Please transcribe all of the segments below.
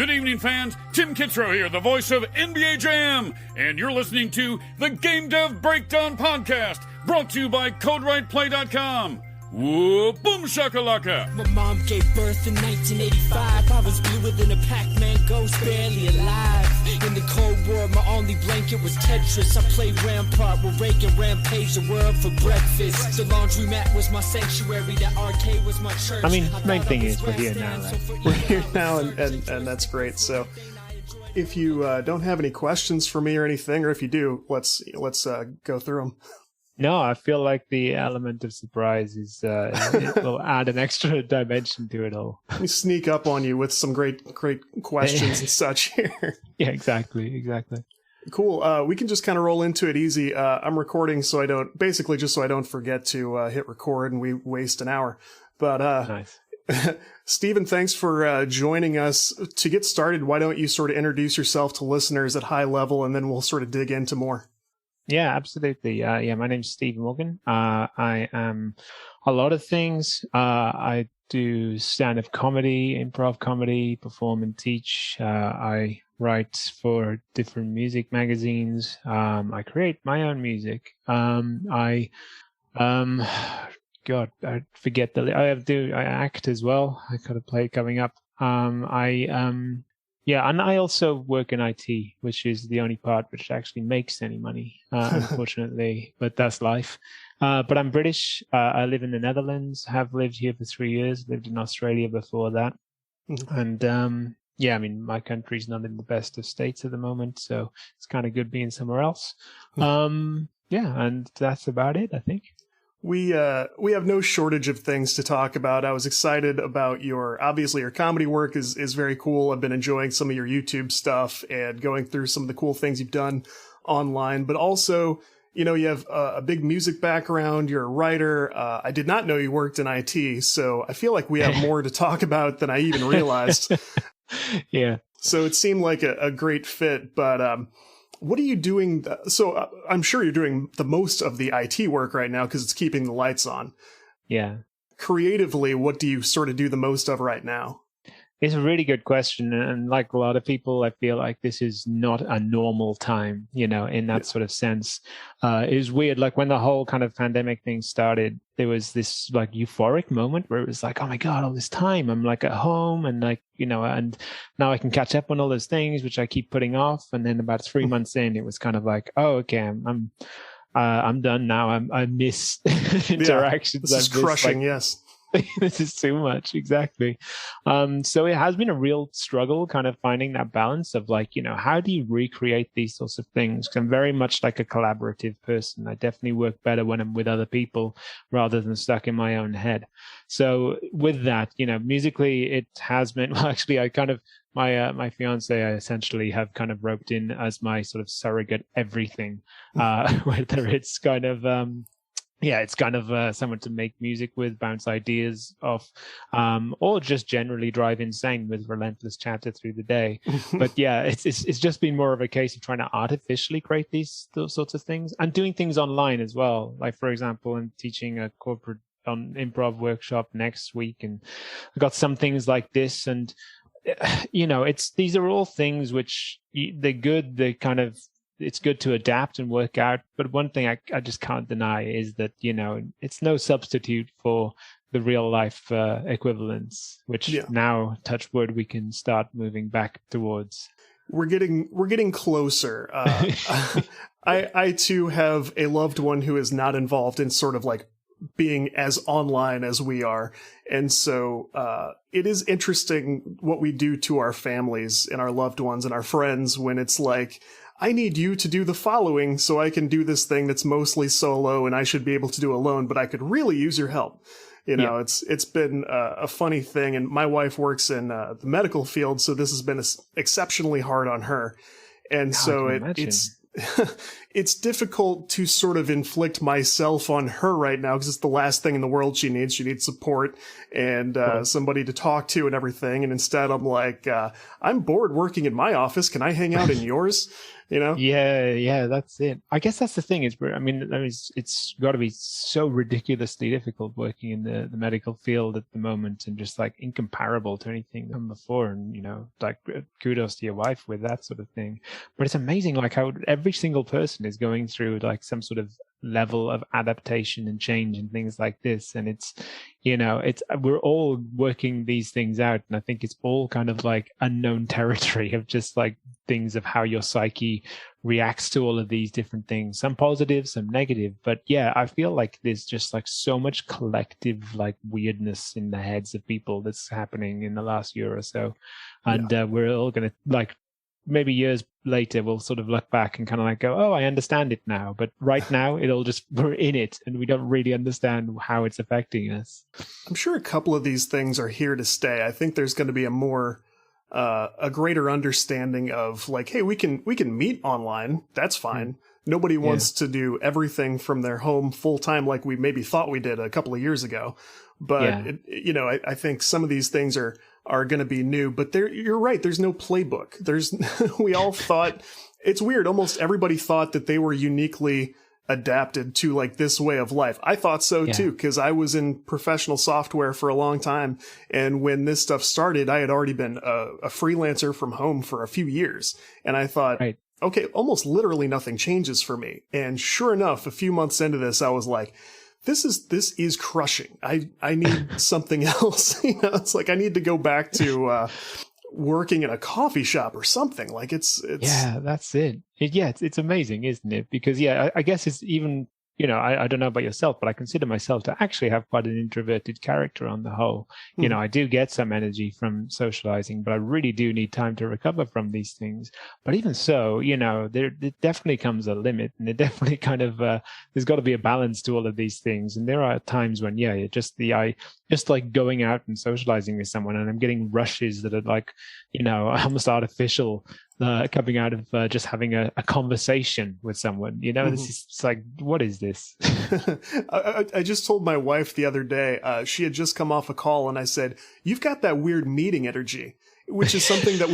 Good evening, fans. Tim Kitzrow here, the voice of NBA Jam, and you're listening to the Game Dev Breakdown Podcast, brought to you by CodeWritePlay.com. Whoa, boom shakalaka! My mom gave birth in 1985. I was bluer than a Pac-Man ghost, barely alive. In the Cold War, my only blanket was Tetris. I played Rampart with Reagan, rampage the world for breakfast. The laundromat was my sanctuary, the arcade was my church. I mean, main thing is we're here now, right? We're here now, and that's great. So, if you don't have any questions for me or anything, or if you do, let's go through them. No, I feel like the element of surprise is it will add an extra dimension to it all. Let me sneak up on you with some great questions and such here. Yeah, exactly. Cool. We can just kind of roll into it easy. I'm recording so I don't forget to hit record and we waste an hour. But Nice. Stephen, thanks for joining us. To get started, why don't you sort of introduce yourself to listeners at high level, and then we'll sort of dig into more. Yeah, absolutely. My name's Stephen Morgan. I am a lot of things. I do stand-up comedy, improv comedy, perform and teach. I write for different music magazines. I create my own music. I forget I act as well. I got a play coming up. And I also work in IT, which is the only part which actually makes any money, unfortunately, but that's life. But I'm British. I live in the Netherlands, have lived here for 3 years, lived in Australia before that. Mm-hmm. And my country's not in the best of states at the moment, so it's kind of good being somewhere else. And that's about it, I think. We have no shortage of things to talk about. I was excited about your comedy work is very cool. I've been enjoying some of your YouTube stuff and going through some of the cool things you've done online, but also, you have a big music background. You're a writer. I did not know you worked in IT, so I feel like we have more to talk about than I even realized. Yeah. So it seemed like a great fit, but, what are you doing? So I'm sure you're doing the most of the IT work right now because it's keeping the lights on. Yeah. Creatively, what do you sort of do the most of right now? It's a really good question. And like a lot of people, I feel like this is not a normal time, in that sort of sense. It was weird. Like when the whole kind of pandemic thing started, there was this like euphoric moment where it was like, oh my God, all this time I'm like at home and like, and now I can catch up on all those things, which I keep putting off. And then about 3 months in, it was kind of like, oh, okay, I'm done now. I miss interactions. This is crushing. Yes. This is too much. Exactly. So it has been a real struggle kind of finding that balance of like, how do you recreate these sorts of things? 'Cause I'm very much like a collaborative person. I definitely work better when I'm with other people rather than stuck in my own head. So with that, musically, it has been, well, actually, I kind of, my fiance, I essentially have kind of roped in as my sort of surrogate everything, whether it's kind of, it's kind of someone to make music with, bounce ideas off, or just generally drive insane with relentless chatter through the day. But yeah, it's just been more of a case of trying to artificially create those sorts of things and doing things online as well. Like, for example, I'm teaching a corporate improv workshop next week, and I got some things like this. And, these are all things which they're good. They kind of, it's good to adapt and work out. But one thing I just can't deny is that, it's no substitute for the real life equivalents, which now, touch wood, we can start moving back towards. We're getting closer. I too have a loved one who is not involved in sort of like being as online as we are. And so it is interesting what we do to our families and our loved ones and our friends when it's like, I need you to do the following so I can do this thing that's mostly solo and I should be able to do alone, but I could really use your help. It's been a funny thing. And my wife works in the medical field, so this has been exceptionally hard on her. And so it's difficult to sort of inflict myself on her right now because it's the last thing in the world she needs. She needs support and somebody to talk to and everything. And instead I'm like, I'm bored working in my office. Can I hang out in yours? Yeah, that's it. I guess that's the thing is, I mean, it's got to be so ridiculously difficult working in the medical field at the moment, and just like incomparable to anything done before. And, like kudos to your wife with that sort of thing. But it's amazing, like how every single person is going through like some sort of level of adaptation and change and things like this. And it's, we're all working these things out. And I think it's all kind of like unknown territory of just like things of how your psyche reacts to all of these different things, some positive, some negative. But yeah, I feel like there's just like so much collective like weirdness in the heads of people that's happening in the last year or so. And we're all going to like, maybe years later, we'll sort of look back and kind of like go, oh, I understand it now. But right now, we're in it and we don't really understand how it's affecting us. I'm sure a couple of these things are here to stay. I think there's going to be a greater understanding of like, hey, we can meet online. That's fine. Nobody wants to do everything from their home full time like we maybe thought we did a couple of years ago. But, I think some of these things are going to be new, but you're right. There's no playbook. We all thought, it's weird. Almost everybody thought that they were uniquely adapted to like this way of life. I thought so too, because I was in professional software for a long time. And when this stuff started, I had already been a freelancer from home for a few years. And I thought, okay, almost literally nothing changes for me. And sure enough, a few months into this, I was like, this is crushing. I need something else. It's like I need to go back to working in a coffee shop or something. Like it's yeah, that's it. It's amazing, isn't it? Because I guess it's even, I don't know about yourself, but I consider myself to actually have quite an introverted character on the whole. I do get some energy from socializing, but I really do need time to recover from these things. But even so, there definitely comes a limit, and it definitely kind of, there's got to be a balance to all of these things. And there are times when, just like going out and socializing with someone, and I'm getting rushes that are like, almost artificial, coming out of just having a conversation with someone. This is it's like, what is this? I just told my wife the other day, she had just come off a call, and I said, you've got that weird meeting energy, which is something that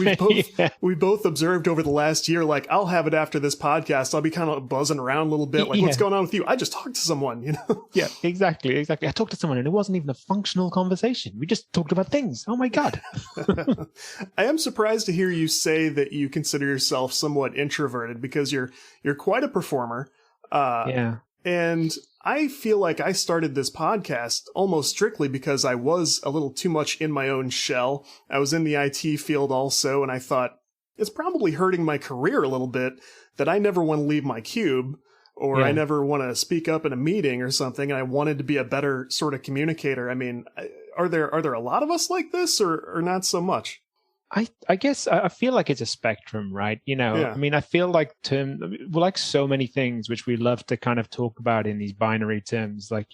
we both observed over the last year. Like, I'll have it after this podcast. I'll be kind of buzzing around a little bit. Like, what's going on with you? I just talked to someone, Yeah, exactly. I talked to someone and it wasn't even a functional conversation. We just talked about things. Oh my God. I am surprised to hear you say that you consider yourself somewhat introverted, because you're quite a performer. And I feel like I started this podcast almost strictly because I was a little too much in my own shell. I was in the IT field also, and I thought it's probably hurting my career a little bit that I never want to leave my cube, or I never want to speak up in a meeting or something. And I wanted to be a better sort of communicator. I mean, are there a lot of us like this, or not so much? I guess I feel like it's a spectrum, right? I mean, I feel like like so many things which we love to kind of talk about in these binary terms, like,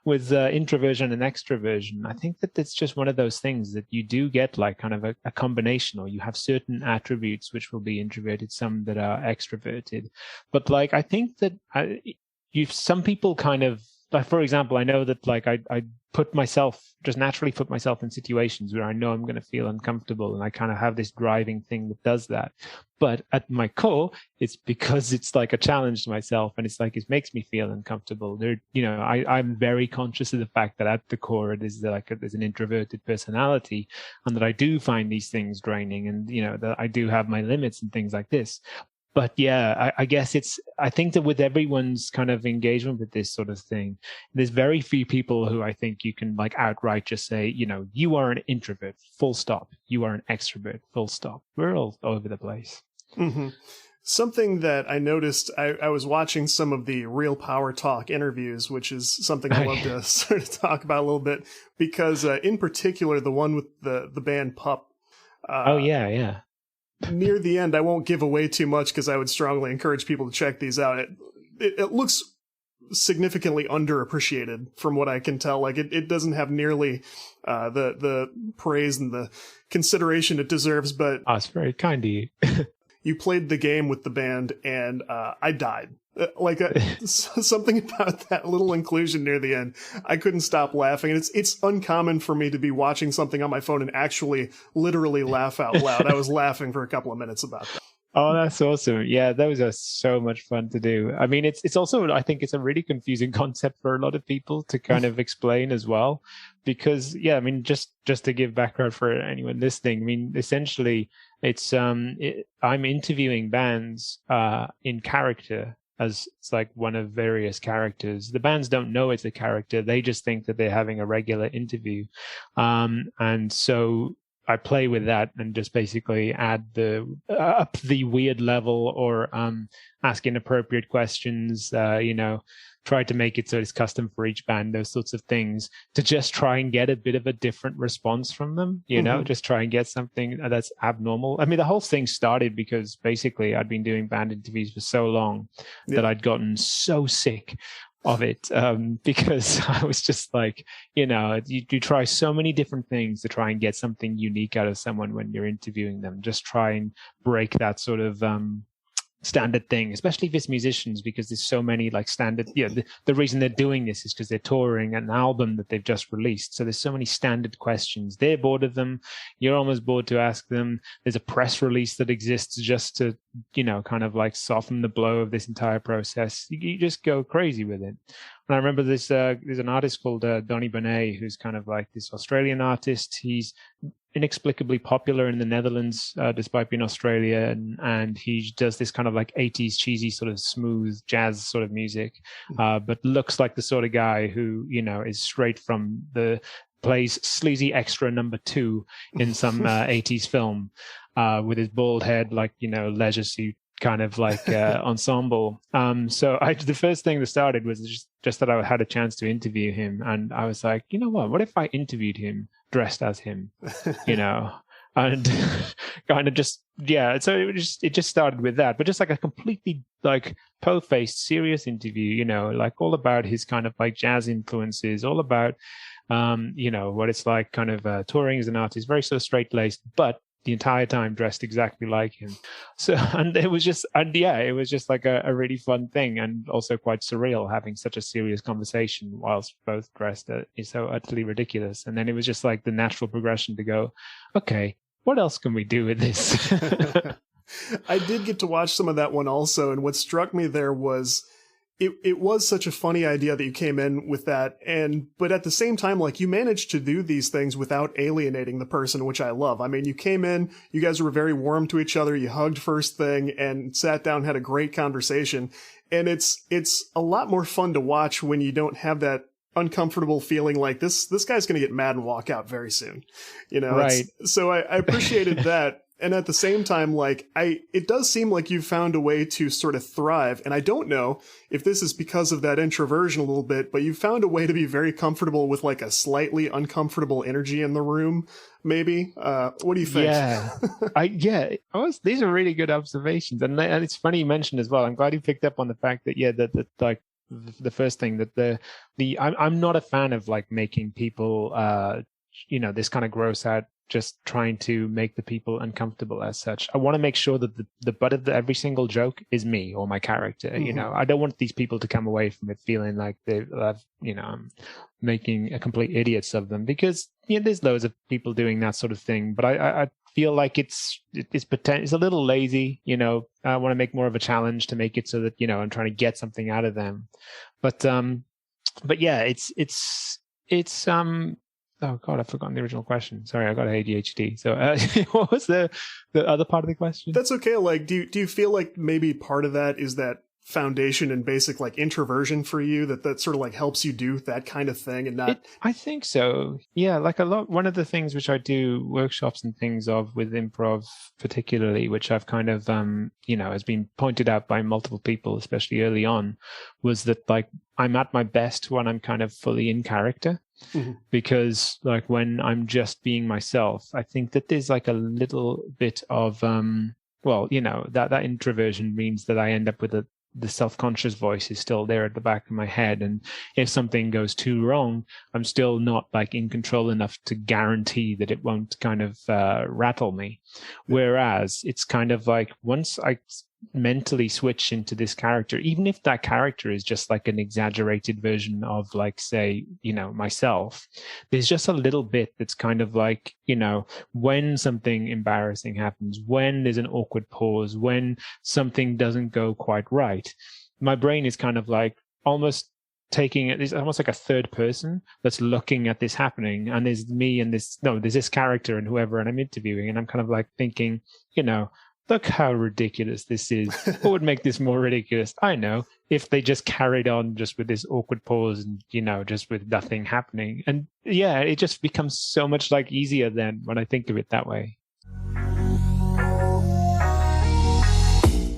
with introversion and extroversion. I think that it's just one of those things that you do get like kind of a combination, or you have certain attributes which will be introverted, some that are extroverted. But like, I think that some people kind of, like, for example, I know that like I just naturally put myself in situations where I know I'm going to feel uncomfortable, and I kind of have this driving thing that does that. But at my core, it's because it's like a challenge to myself, and it's like it makes me feel uncomfortable. I'm very conscious of the fact that at the core it is like there's an introverted personality, and that I do find these things draining, and that I do have my limits and things like this. But I guess I think that with everyone's kind of engagement with this sort of thing, there's very few people who I think you can like outright just say, you are an introvert, full stop. You are an extrovert, full stop. We're all over the place. Mm-hmm. Something that I noticed, I was watching some of the Real Power Talk interviews, which is something I love to sort of talk about a little bit, because in particular, the one with the band Pup. Yeah. Near the end, I won't give away too much because I would strongly encourage people to check these out. It looks significantly underappreciated from what I can tell. Like it doesn't have nearly the praise and the consideration it deserves. But it's very kind of you. You played the game with the band, and I died. Something about that little inclusion near the end, I couldn't stop laughing. And it's uncommon for me to be watching something on my phone and actually literally laugh out loud. I was laughing for a couple of minutes about that. Oh, that's awesome. Yeah, those are so much fun to do. I mean, it's also, I think it's a really confusing concept for a lot of people to kind of explain as well. Because, yeah, I mean, just to give background for anyone listening, I mean, essentially it's I'm interviewing bands in character, as it's like one of various characters. The bands don't know it's a character. They just think that they're having a regular interview. And so I play with that and just basically add up the weird level, or ask inappropriate questions, try to make it so it's custom for each band, those sorts of things, to just try and get a bit of a different response from them, just try and get something that's abnormal. I mean, the whole thing started because basically I'd been doing band interviews for so long that I'd gotten so sick of it, because I was just like, you try so many different things to try and get something unique out of someone when you're interviewing them. Just try and break that sort of standard thing, especially if it's musicians, because there's so many like standard, the reason they're doing this is because they're touring an album that they've just released. So there's so many standard questions. They're bored of them. You're almost bored to ask them. There's a press release that exists just to, kind of like soften the blow of this entire process. You just go crazy with it. And I remember there's an artist called Donny Bonet, who's kind of like this Australian artist. He's inexplicably popular in the Netherlands, despite being Australian, and he does this kind of like 80s cheesy sort of smooth jazz sort of music, but looks like the sort of guy who, is straight from plays sleazy extra number 2 in some 80s film, with his bald head, like, leisure suit kind of like ensemble. So the first thing that started was just that I had a chance to interview him, and I was like, what if I interviewed him dressed as him, and kind of just, so it just started with that, but just like a completely like po-faced serious interview, like all about his kind of like jazz influences, all about what it's like kind of touring as an artist, very sort of straight-laced, but the entire time dressed exactly like him. So, and it was just like a really fun thing, and also quite surreal having such a serious conversation whilst both dressed is so utterly ridiculous. And then it was just like the natural progression to go, okay, what else can we do with this? I did get to watch some of that one also, and what struck me there was it was such a funny idea that you came in with that, but at the same time, like, you managed to do these things without alienating the person, which I love. I mean, you came in, you guys were very warm to each other, you hugged first thing, and sat down, had a great conversation, and it's a lot more fun to watch when you don't have that uncomfortable feeling like this guy's going to get mad and walk out very soon, Right. So I appreciated that. And at the same time, like, it does seem like you've found a way to sort of thrive. And I don't know if this is because of that introversion a little bit, but you've found a way to be very comfortable with like a slightly uncomfortable energy in the room, maybe. What do you think? Yeah. These are really good observations. And it's funny you mentioned as well. I'm glad you picked up on the fact that, that like the first thing that I'm not a fan of like making people, this kind of gross out, just trying to make the people uncomfortable as such. I want to make sure that the butt of every single joke is me or my character. Mm-hmm. I don't want these people to come away from it feeling like I'm making a complete idiots of them, because there's loads of people doing that sort of thing. But I feel like it's a little lazy. I want to make more of a challenge to make it so that I'm trying to get something out of them. But yeah, it's oh God, I've forgotten the original question. Sorry, I got ADHD. So what was the other part of the question? That's okay. Like, do you feel like maybe part of that is that foundation and basic like introversion for you, that sort of like helps you do that kind of thing and not... I think so. Yeah, like one of the things which I do workshops and things of with improv particularly, which I've kind of, has been pointed out by multiple people, especially early on, was that like I'm at my best when I'm kind of fully in character. Mm-hmm. Because like when I'm just being myself, I think that there's like a little bit of, that introversion means that I end up with the self-conscious voice is still there at the back of my head. And if something goes too wrong, I'm still not like in control enough to guarantee that it won't kind of rattle me. Whereas it's kind of like once I mentally switch into this character, even if that character is just like an exaggerated version of, like, say, myself. There's just a little bit that's kind of like, when something embarrassing happens, when there's an awkward pause, when something doesn't go quite right, my brain is kind of like almost taking it. It's almost like a third person that's looking at this happening, and there's me and there's this character and whoever, and I'm interviewing, and I'm kind of like thinking, look how ridiculous this is. What would make this more ridiculous? I know, if they just carried on just with this awkward pause and, just with nothing happening. And yeah, it just becomes so much like easier then when I think of it that way.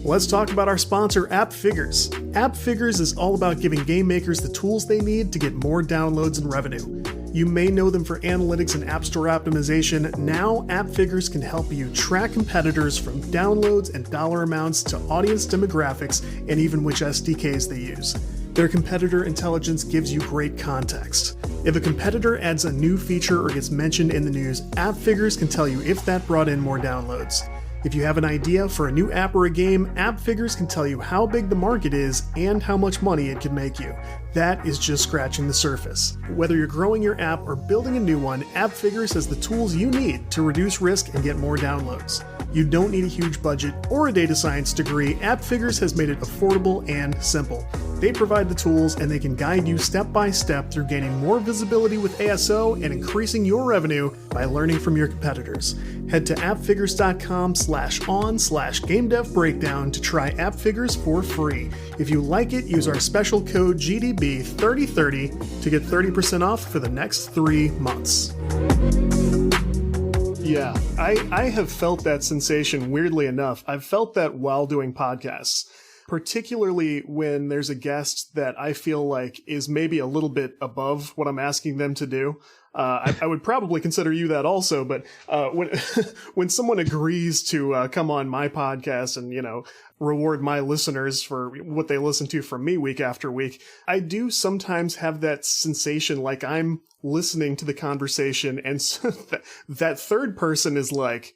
Let's talk about our sponsor, AppFigures. AppFigures is all about giving game makers the tools they need to get more downloads and revenue. You may know them for analytics and App Store optimization. Now, AppFigures can help you track competitors from downloads and dollar amounts to audience demographics and even which SDKs they use. Their competitor intelligence gives you great context. If a competitor adds a new feature or gets mentioned in the news, AppFigures can tell you if that brought in more downloads. If you have an idea for a new app or a game, AppFigures can tell you how big the market is and how much money it can make you. That is just scratching the surface. Whether you're growing your app or building a new one, AppFigures has the tools you need to reduce risk and get more downloads. You don't need a huge budget or a data science degree. AppFigures has made it affordable and simple. They provide the tools and they can guide you step by step through gaining more visibility with ASO and increasing your revenue by learning from your competitors. Head to appfigures.com/on/GameDevBreakdown to try AppFigures for free. If you like it, use our special code GDB3030 to get 30% off for the next 3 months. Yeah, I have felt that sensation, weirdly enough. I've felt that while doing podcasts, particularly when there's a guest that I feel like is maybe a little bit above what I'm asking them to do. I would probably consider you that also, but when someone agrees to come on my podcast and, reward my listeners for what they listen to from me week after week, I do sometimes have that sensation like I'm listening to the conversation, and so that third person is like,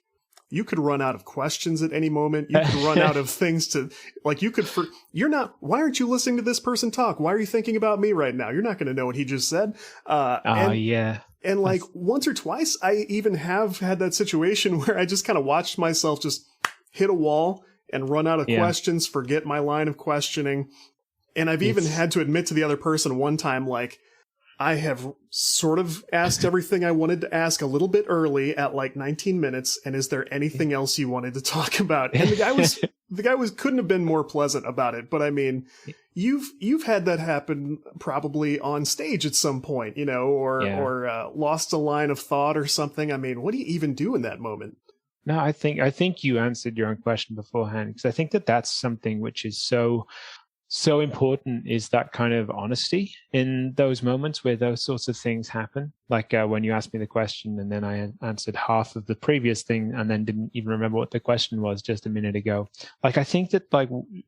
you could run out of questions at any moment. You could run out of things to, like, why aren't you listening to this person talk? Why are you thinking about me right now? You're not going to know what he just said. Yeah. And like once or twice, I even have had that situation where I just kind of watched myself just hit a wall and run out of questions, forget my line of questioning. And I've even had to admit to the other person one time, like, I have sort of asked everything I wanted to ask a little bit early at like 19 minutes. And is there anything else you wanted to talk about? And the guy couldn't have been more pleasant about it. But I mean, you've had that happen probably on stage at some point, or lost a line of thought or something. I mean, what do you even do in that moment? No, I think you answered your own question beforehand, because I think that's something which is so important, is that kind of honesty in those moments where those sorts of things happen. Like when you asked me the question and then I answered half of the previous thing and then didn't even remember what the question was just a minute ago. Like, I think that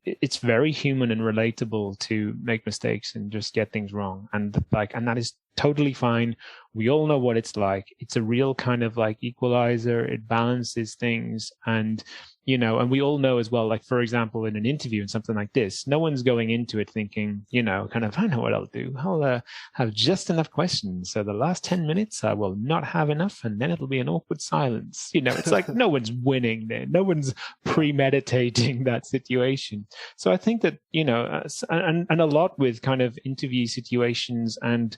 it's very human and relatable to make mistakes and just get things wrong. And that is totally fine. We all know what it's like. It's a real kind of like equalizer. It balances things. And and we all know as well, like, for example, in an interview and something like this, no one's going into it thinking, kind of, I know what I'll do. I'll have just enough questions. So the last 10 minutes, I will not have enough. And then it'll be an awkward silence. It's like no one's winning there. No one's premeditating that situation. So I think that, and a lot with kind of interview situations and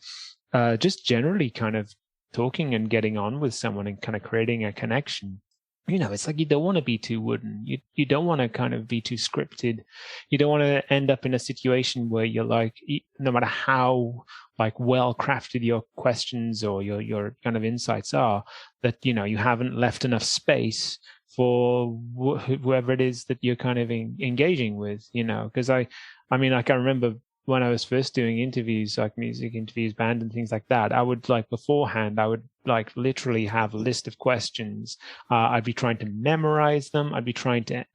just generally kind of talking and getting on with someone and kind of creating a connection. It's like you don't want to be too wooden. You don't want to kind of be too scripted. You don't want to end up in a situation where you're like, no matter how like well crafted your questions or your kind of insights are, that you haven't left enough space for whoever it is that you're kind of engaging with. Because I can remember when I was first doing interviews, like music interviews, band and things like that, I would beforehand, I would like literally have a list of questions. I'd be trying to memorize them. I'd be trying to,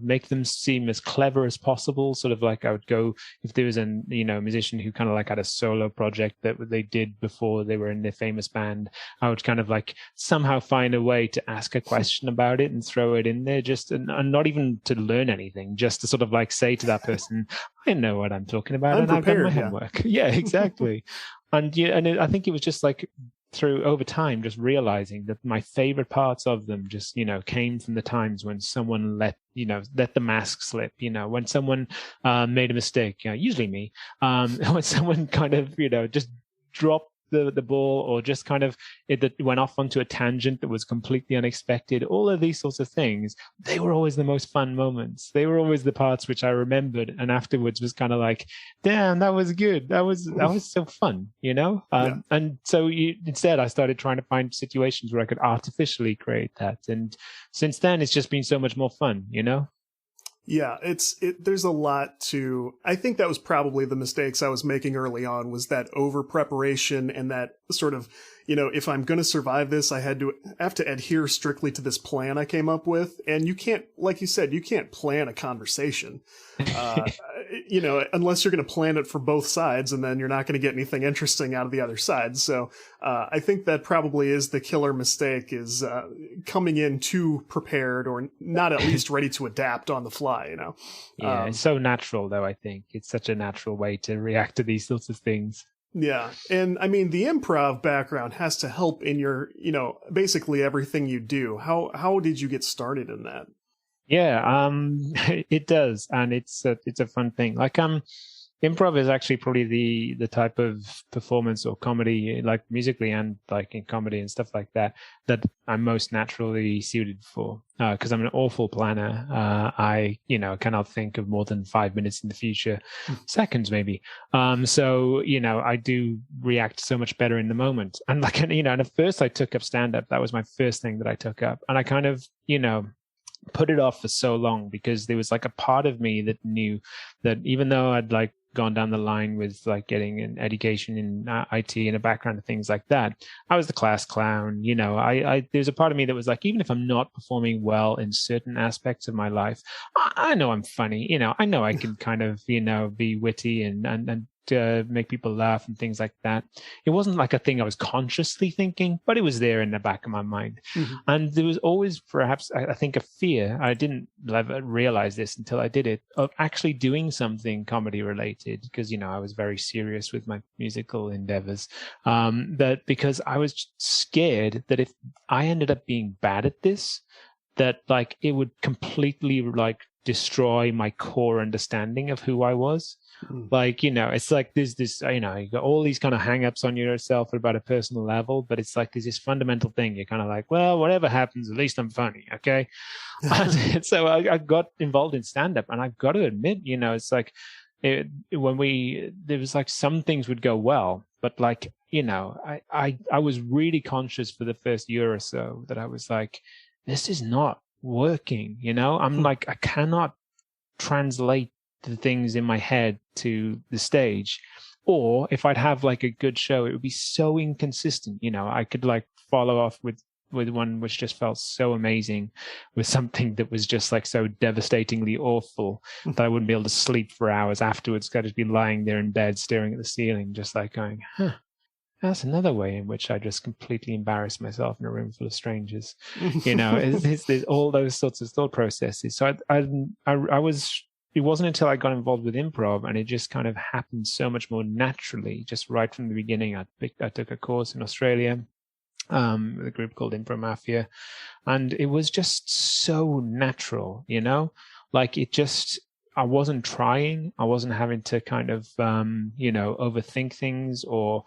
make them seem as clever as possible. Sort of like I would go, if there was a musician who kind of like had a solo project that they did before they were in their famous band, I would kind of like somehow find a way to ask a question about it and throw it in there, just and not even to learn anything, just to sort of like say to that person, I know what I'm talking about, and I've done my homework. Yeah, exactly. And I think it was just like through over time, just realizing that my favorite parts of them just, came from the times when someone let the mask slip, when someone made a mistake, usually me, when someone kind of, just dropped the ball, or just kind of it went off onto a tangent that was completely unexpected. All of these sorts of things, they were always the most fun moments. They were always the parts which I remembered, and afterwards was kind of like, damn, that was good. That was so fun, And so instead I started trying to find situations where I could artificially create that, and since then it's just been so much more fun, Yeah, there's a lot to, I think that was probably the mistakes I was making early on, was that over preparation and that sort of, if I'm going to survive this, I have to adhere strictly to this plan I came up with. And you can't, like you said, you can't plan a conversation, unless you're going to plan it for both sides, and then you're not going to get anything interesting out of the other side. So, I think that probably is the killer mistake, is, coming in too prepared, or not at least ready to adapt on the fly, Yeah, it's so natural though, I think. It's such a natural way to react to these sorts of things. Yeah. And I mean, the improv background has to help in your, basically everything you do. How did you get started in that? Yeah, it does. And it's a fun thing. Like, improv is actually probably the type of performance or comedy, like musically and like in comedy and stuff like that I'm most naturally suited for. Because I'm an awful planner. I, cannot think of more than 5 minutes in the future, seconds maybe. So, I do react so much better in the moment. And like, and at first I took up stand-up. That was my first thing that I took up. And I kind of, put it off for so long, because there was like a part of me that knew that even though I'd like gone down the line with like getting an education in IT and a background of things like that, I was the class clown. There's a part of me that was like, even if I'm not performing well in certain aspects of my life, I know I'm funny. I know I can kind of, be witty and to make people laugh and things like that. It wasn't like a thing I was consciously thinking, but it was there in the back of my mind. Mm-hmm. And there was always perhaps, I think, a fear. I didn't realize this until I did it, of actually doing something comedy related, because, I was very serious with my musical endeavors. That because I was scared that if I ended up being bad at this, that like it would completely like destroy my core understanding of who I was. Like, it's like there's this, you got all these kind of hang-ups on yourself about a personal level, but it's like there's this fundamental thing. You're kind of like, well, whatever happens, at least I'm funny, okay? And so I got involved in stand-up, and I've got to admit, it's like there was like some things would go well, but like, I was really conscious for the first year or so that I was like, this is not working, I'm like, I cannot translate the things in my head to the stage, or if I'd have like a good show, it would be so inconsistent. I could like follow off with one which just felt so amazing with something that was just like so devastatingly awful that I wouldn't be able to sleep for hours afterwards. I'd just be lying there in bed staring at the ceiling, just like going, that's another way in which I just completely embarrassed myself in a room full of strangers. There's all those sorts of thought processes. So it wasn't until I got involved with improv, and it just kind of happened so much more naturally, just right from the beginning. I took a course in Australia with a group called Impro Mafia, and it was just so natural, like it just, I wasn't trying. I wasn't having to kind of, overthink things or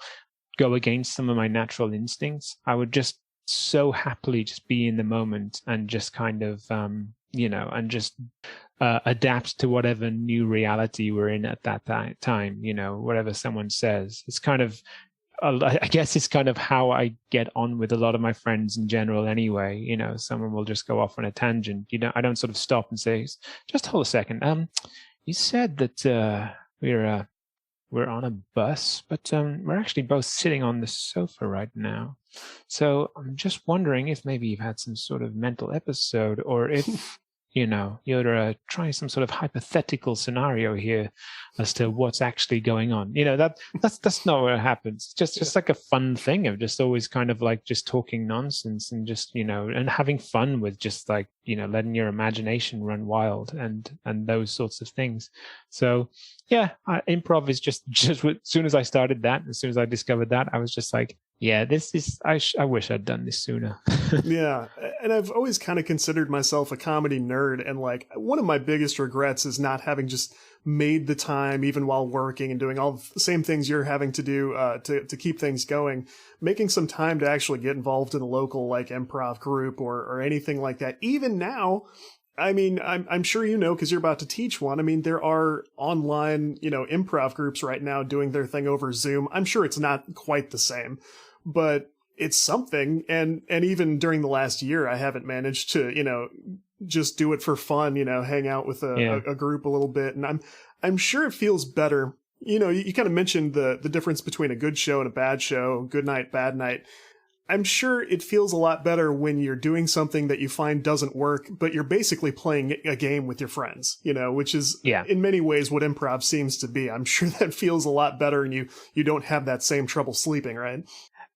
go against some of my natural instincts. I would just so happily just be in the moment and just kind of, and just adapt to whatever new reality we're in at that time, whatever someone says. It's kind of, I guess it's kind of how I get on with a lot of my friends in general anyway. Someone will just go off on a tangent. I don't sort of stop and say, just hold a second. You said that we're on a bus, but we're actually both sitting on the sofa right now. So I'm just wondering if maybe you've had some sort of mental episode, or if you're trying some sort of hypothetical scenario here as to what's actually going on. That's not what happens. It's just like a fun thing of just always kind of like just talking nonsense and just, and having fun with just like, letting your imagination run wild and those sorts of things. So yeah, improv is just as soon as I started that, as soon as I discovered that, I was just like, yeah, this is, I wish I'd done this sooner. Yeah. And I've always kind of considered myself a comedy nerd. And like one of my biggest regrets is not having just made the time, even while working and doing all the same things you're having to do to keep things going, making some time to actually get involved in a local like improv group or anything like that. Even now, I mean, I'm sure because you're about to teach one. I mean, there are online, improv groups right now doing their thing over Zoom. I'm sure it's not quite the same, but it's something. And even during the last year, I haven't managed to, just do it for fun, hang out with a group a little bit. And I'm sure it feels better. You kind of mentioned the difference between a good show and a bad show, good night, bad night. I'm sure it feels a lot better when you're doing something that you find doesn't work, but you're basically playing a game with your friends, which is in many ways what improv seems to be. I'm sure that feels a lot better and you don't have that same trouble sleeping, right?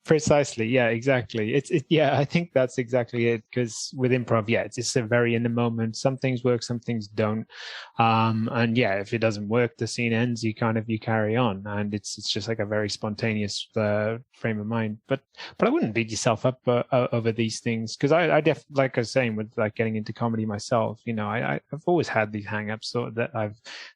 Precisely. Yeah, exactly. I think that's exactly it. Because with improv, it's just a very in the moment. Some things work, some things don't. And if it doesn't work, the scene ends. You carry on, and it's just like a very spontaneous frame of mind. But I wouldn't beat yourself up over these things, because I like I was saying with like getting into comedy myself. I've always had these hang-ups, so that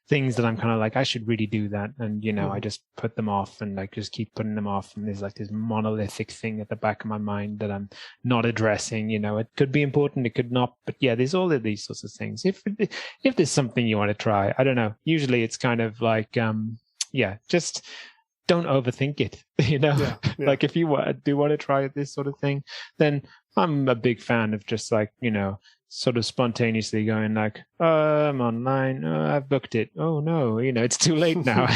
things that I'm kind of like I should really do that, and I just put them off and like just keep putting them off, and there's like this monolithic thing at the back of my mind that I'm not addressing. It could be important, it could not, but there's all of these sorts of things. If there's something you want to try, I don't know, usually it's kind of like just don't overthink it. Like if you do want to try this sort of thing, then I'm a big fan of just like sort of spontaneously going like, I'm online, I've booked it, oh no, it's too late now.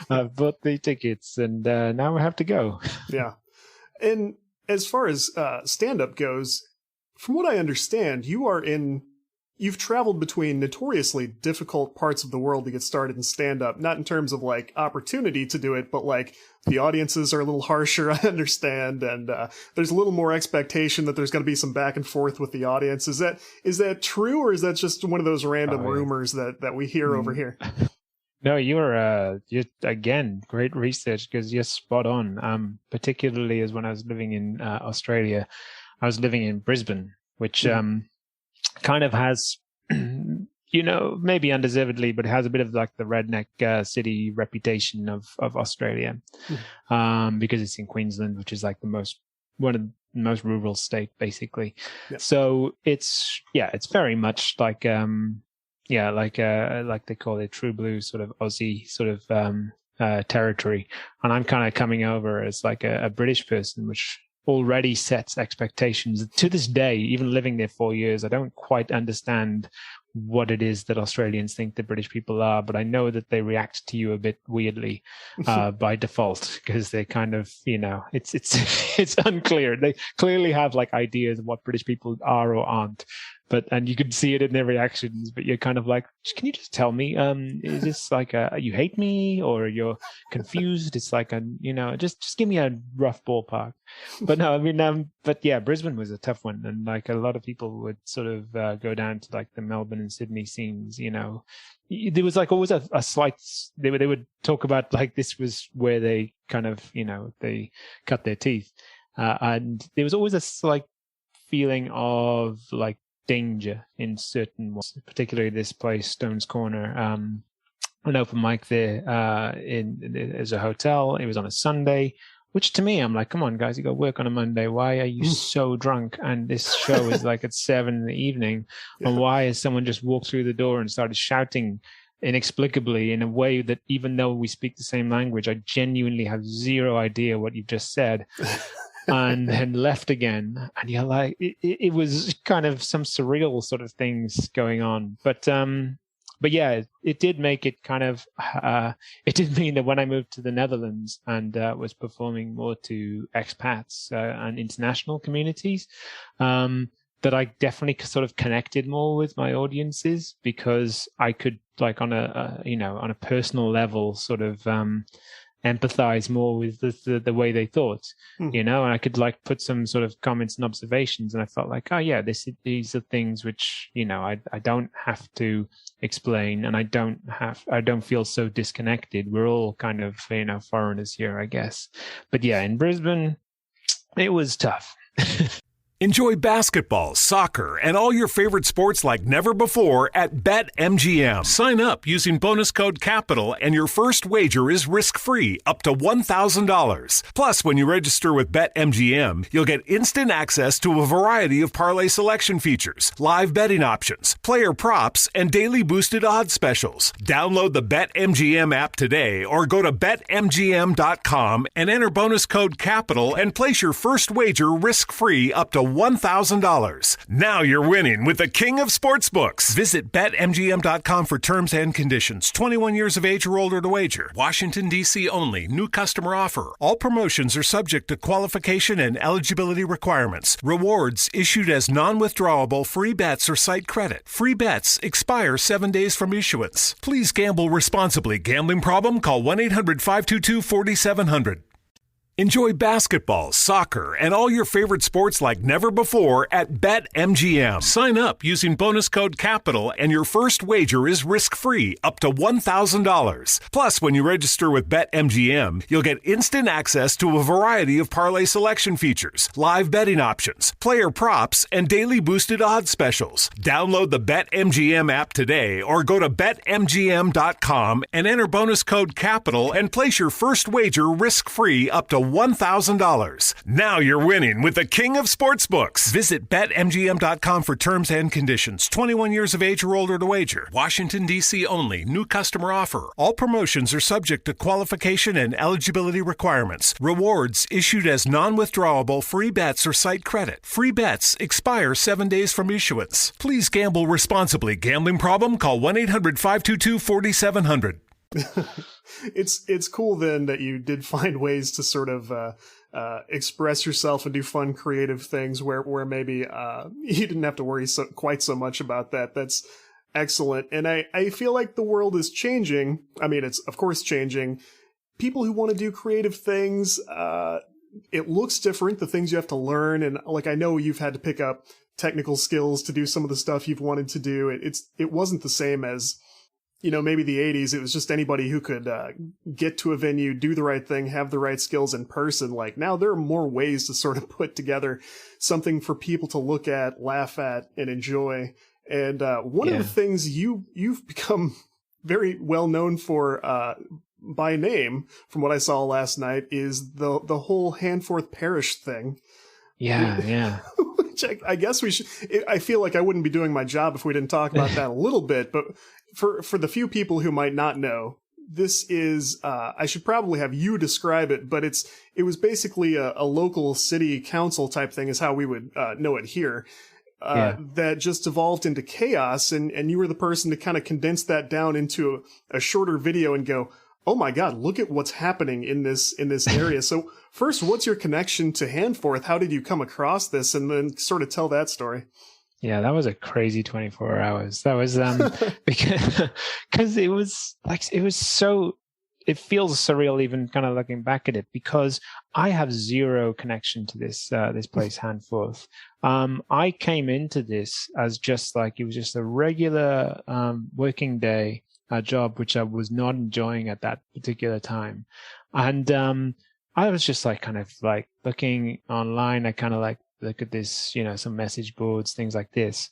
I've bought the tickets and now I have to go. Yeah. And as far as stand-up goes, from what I understand, you've traveled between notoriously difficult parts of the world to get started in stand-up, not in terms of like opportunity to do it, but like the audiences are a little harsher, I understand, and there's a little more expectation that there's going to be some back and forth with the audience. Is that true, or is that just one of those random rumors that we hear over here? No, you're again, great research, because you're spot on. Particularly as when I was living in Australia, I was living in Brisbane, which kind of has, maybe undeservedly, but it has a bit of like the redneck city reputation of Australia, because it's in Queensland, which is like one of the most rural state, basically. Yeah. So it's very much like like they call it true blue sort of Aussie sort of territory, and I'm kind of coming over as like a British person, which already sets expectations. To this day, even living there 4 years, I don't quite understand what it is that Australians think that British people are, but I know that they react to you a bit weirdly by default, because they kind of, it's unclear. They clearly have like ideas of what British people are or aren't, and you can see it in their reactions, but you're kind of like, can you just tell me, is this like you hate me or you're confused? It's like just give me a rough ballpark. But no, I mean, Brisbane was a tough one. And like a lot of people would sort of go down to like the Melbourne and Sydney scenes, there was like always a slight, they would talk about like this was where they kind of, they cut their teeth. And there was always a slight feeling of like danger in certain ones, particularly this place, Stones Corner. An open mic there as a hotel. It was on a Sunday, which to me, I'm like, come on, guys, you got work on a Monday. Why are you so drunk? And this show is like at 7 in the evening. Yeah. And why has someone just walked through the door and started shouting inexplicably in a way that, even though we speak the same language, I genuinely have zero idea what you've just said. And then left again, and you're like, it was kind of some surreal sort of things going on. But but yeah, it did make it kind of, it did mean that when I moved to the Netherlands and was performing more to expats and international communities, that I definitely sort of connected more with my audiences, because I could, like, on a personal level, sort of empathize more with the way they thought, and I could, like, put some sort of comments and observations, and I felt like, oh yeah, these are things which, I don't have to explain, and I don't feel so disconnected. We're all kind of, foreigners here, I guess. But yeah, in Brisbane, it was tough. Enjoy basketball, soccer, and all your favorite sports like never before at BetMGM. Sign up using bonus code CAPITAL and your first wager is risk-free up to $1,000. Plus, when you register with BetMGM, you'll get instant access to a variety of parlay selection features, live betting options, player props, and daily boosted odds specials. Download the BetMGM app today or go to BetMGM.com and enter bonus code CAPITAL and place your first wager risk-free up to $1,000. Now you're winning with the king of sportsbooks. Visit BetMGM.com for terms and conditions. 21 years of age or older to wager. Washington, D.C. only. New customer offer. All promotions are subject to qualification and eligibility requirements. Rewards issued as non-withdrawable free bets or site credit. Free bets expire 7 days from issuance. Please gamble responsibly. Gambling problem? Call 1-800-522-4700. Enjoy basketball, soccer, and all your favorite sports like never before at BetMGM. Sign up using bonus code CAPITAL and your first wager is risk-free up to $1,000. Plus, when you register with BetMGM, you'll get instant access to a variety of parlay selection features, live betting options, player props, and daily boosted odds specials. Download the BetMGM app today or go to BetMGM.com and enter bonus code CAPITAL and place your first wager risk-free up to $1,000. Now you're winning with the king of sportsbooks. Visit BetMGM.com for terms and conditions. 21 years of age or older to wager. Washington, D.C. only. New customer offer. All promotions are subject to qualification and eligibility requirements. Rewards issued as non-withdrawable free bets or site credit. Free bets expire 7 days from issuance. Please gamble responsibly. Gambling problem? Call 1-800-522-4700. It's cool then that you did find ways to sort of express yourself and do fun, creative things where maybe you didn't have to worry quite so much about that. That's excellent. And I feel like the world is changing. I mean, it's of course changing. People who want to do creative things, it looks different, the things you have to learn. And like, I know you've had to pick up technical skills to do some of the stuff you've wanted to do. It wasn't the same as, maybe the 80s. It was just anybody who could get to a venue, do the right thing, have the right skills in person. Like, now there are more ways to sort of put together something for people to look at, laugh at, and enjoy. And one of the things you've become very well known for by name, from what I saw last night, is the whole Handforth Parish thing. Yeah. Which I guess we should. I feel like I wouldn't be doing my job if we didn't talk about that a little bit. But for the few people who might not know, this is I should probably have you describe it. But it was basically a local city council type thing, is how we would know it here. That just evolved into chaos, and you were the person to kind of condense that down into a shorter video and go, oh my God, look at what's happening in this area. So first, what's your connection to Handforth? How did you come across this? And then sort of tell that story. Yeah, that was a crazy 24 hours. That was because it was so, it feels surreal even kind of looking back at it, because I have zero connection to this place, Handforth. I came into this as just like, it was just a regular working day job, which I was not enjoying at that particular time. And I was just like kind of like looking online. I kind of like look at this, some message boards, things like this.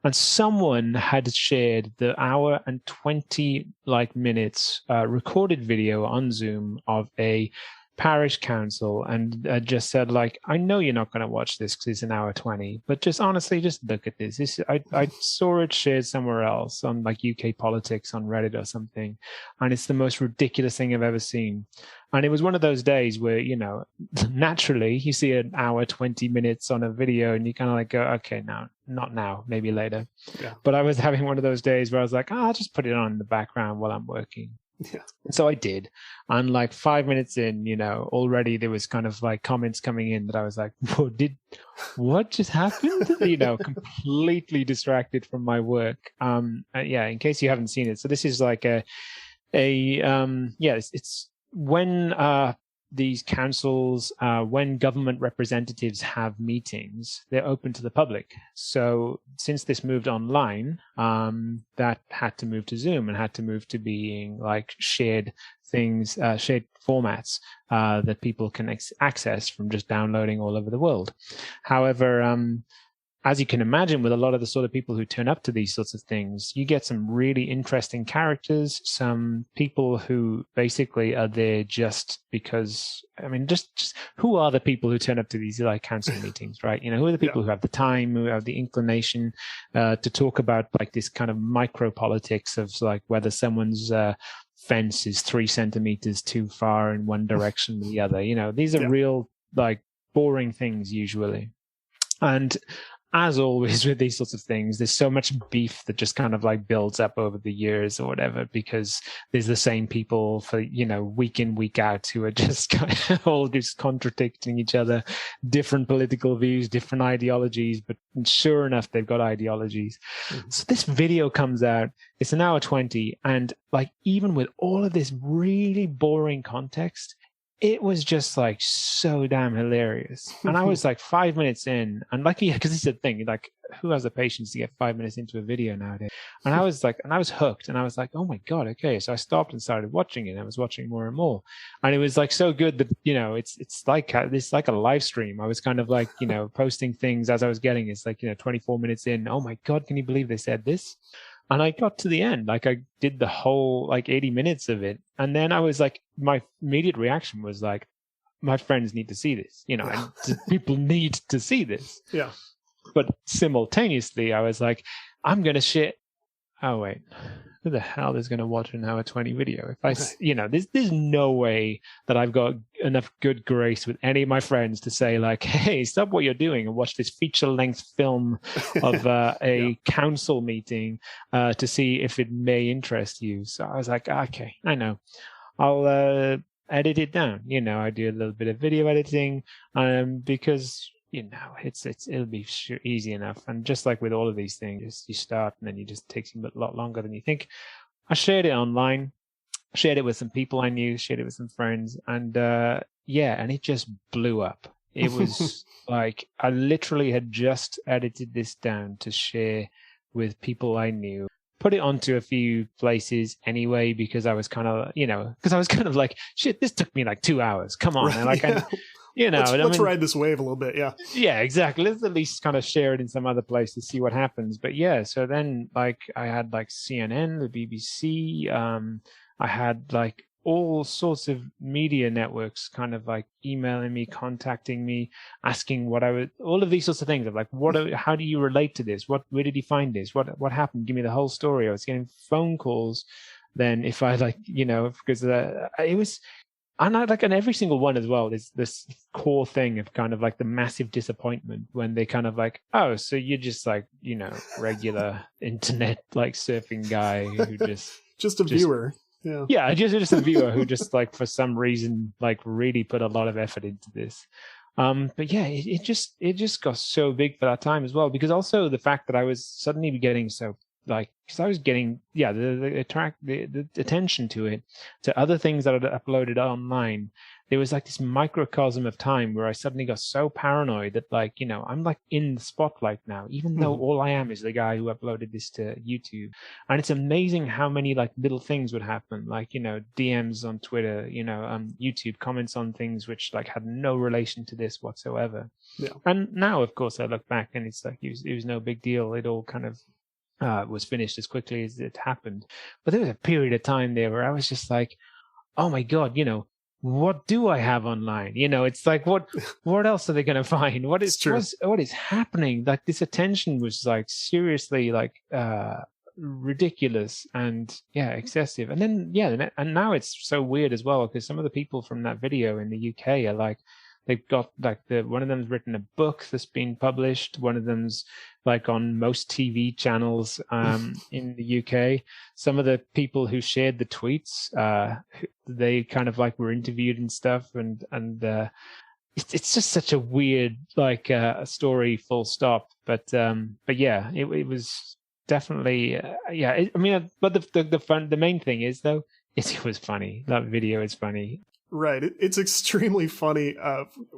And someone had shared the hour and 20 minutes recorded video on Zoom of a parish council and just said, like, I know you're not going to watch this because it's an hour 20, but just honestly, just look at this. I saw it shared somewhere else on like UK politics on Reddit or something, and it's the most ridiculous thing I've ever seen. And it was one of those days where, you know, naturally you see an hour, 20 minutes on a video and you kind of like go, okay, now, not now, maybe later. Yeah. But I was having one of those days where I was like, I'll just put it on in the background while I'm working. Yeah. And so I did. And like 5 minutes in, you know, already there was kind of like comments coming in that I was like, what just happened? You know, completely distracted from my work. Yeah, in case you haven't seen it. So this is like it's when these councils, when government representatives have meetings, they're open to the public. So since this moved online, that had to move to Zoom and had to move to being like shared things, shared formats that people can access from just downloading all over the world. However, as you can imagine, with a lot of the sort of people who turn up to these sorts of things, you get some really interesting characters, some people who basically are there just because, I mean, just who are the people who turn up to these like council meetings, right? You know, who are the people who have the time, who have the inclination to talk about like this kind of micro politics of like whether someone's fence is 3 centimeters too far in one direction or the other. You know, these are real like boring things usually. And as always with these sorts of things, there's so much beef that just kind of like builds up over the years or whatever, because there's the same people for, you know, week in, week out who are just kind of all just contradicting each other, different political views, different ideologies, but sure enough, they've got ideologies. Mm-hmm. So this video comes out, it's an hour 20. And like, even with all of this really boring context, it was just like so damn hilarious. And I was like 5 minutes in, and like, yeah, because it's the thing, like, who has the patience to get 5 minutes into a video nowadays? And I was like, and I was hooked, and I was like, oh my God, okay. So I stopped and started watching it. I was watching more and more. And it was like so good that, you know, it's like a live stream. I was kind of like, you know, posting things as I was getting. It's like, you know, 24 minutes in, oh my God, can you believe they said this? And I got to the end, like I did the whole like 80 minutes of it. And then I was like, my immediate reaction was like, my friends need to see this, you know, and people need to see this. Yeah. But simultaneously, I was like, I'm going to share. Oh, wait, who the hell is going to watch an hour 20 video? If I, you know, there's no way that I've got enough good grace with any of my friends to say like, hey, stop what you're doing and watch this feature length film of a council meeting to see if it may interest you. So I was like, okay, I know. I'll edit it down. You know, I do a little bit of video editing because, you know, it'll be easy enough. And just like with all of these things, you start and then it just takes you a lot longer than you think. I shared it online, shared it with some people I knew, shared it with some friends, and and it just blew up. It was like I literally had just edited this down to share with people I knew. Put it onto a few places anyway, because I was kind of, you know, like, shit, this took me like 2 hours. Come on, man. Like, you know, let's ride this wave a little bit. Yeah. Yeah, exactly. Let's at least kind of share it in some other place to see what happens. But yeah, so then like I had like CNN, the BBC, I had like all sorts of media networks kind of like emailing me, contacting me, asking all of these sorts of things of like, how do you relate to this? Where did you find this? What happened? Give me the whole story. I was getting phone calls then if I like, you know, because it was, and every single one as well is this core thing of kind of like the massive disappointment when they kind of like, oh, so you're just like, you know, regular internet like surfing guy who just a viewer. Yeah, just a viewer who just like for some reason like really put a lot of effort into this. But yeah, it just got so big for that time as well, because also the fact that I was suddenly getting so like, because I was getting the attention to other things that I'd uploaded online. There was like this microcosm of time where I suddenly got so paranoid that like, you know, I'm like in the spotlight now, even though all I am is the guy who uploaded this to YouTube. And it's amazing how many like little things would happen, like, you know, DMs on Twitter, you know, YouTube comments on things which like had no relation to this whatsoever. Yeah. And now, of course, I look back and it's like it was no big deal. It all kind of was finished as quickly as it happened. But there was a period of time there where I was just like, oh my God, you know, what do I have online? It's like, what else are they going to find? What is happening? Like, this attention was like seriously like ridiculous and excessive. And then and now it's so weird as well, because some of the people from that video in the UK are like, they've got like one of them's written a book that's been published. One of them's like on most TV channels in the UK. Some of the people who shared the tweets, they kind of like were interviewed and stuff. And it's just such a weird like story, full stop. But yeah, it was definitely but the main thing is though, it was funny. That video is funny. Right. It's extremely funny.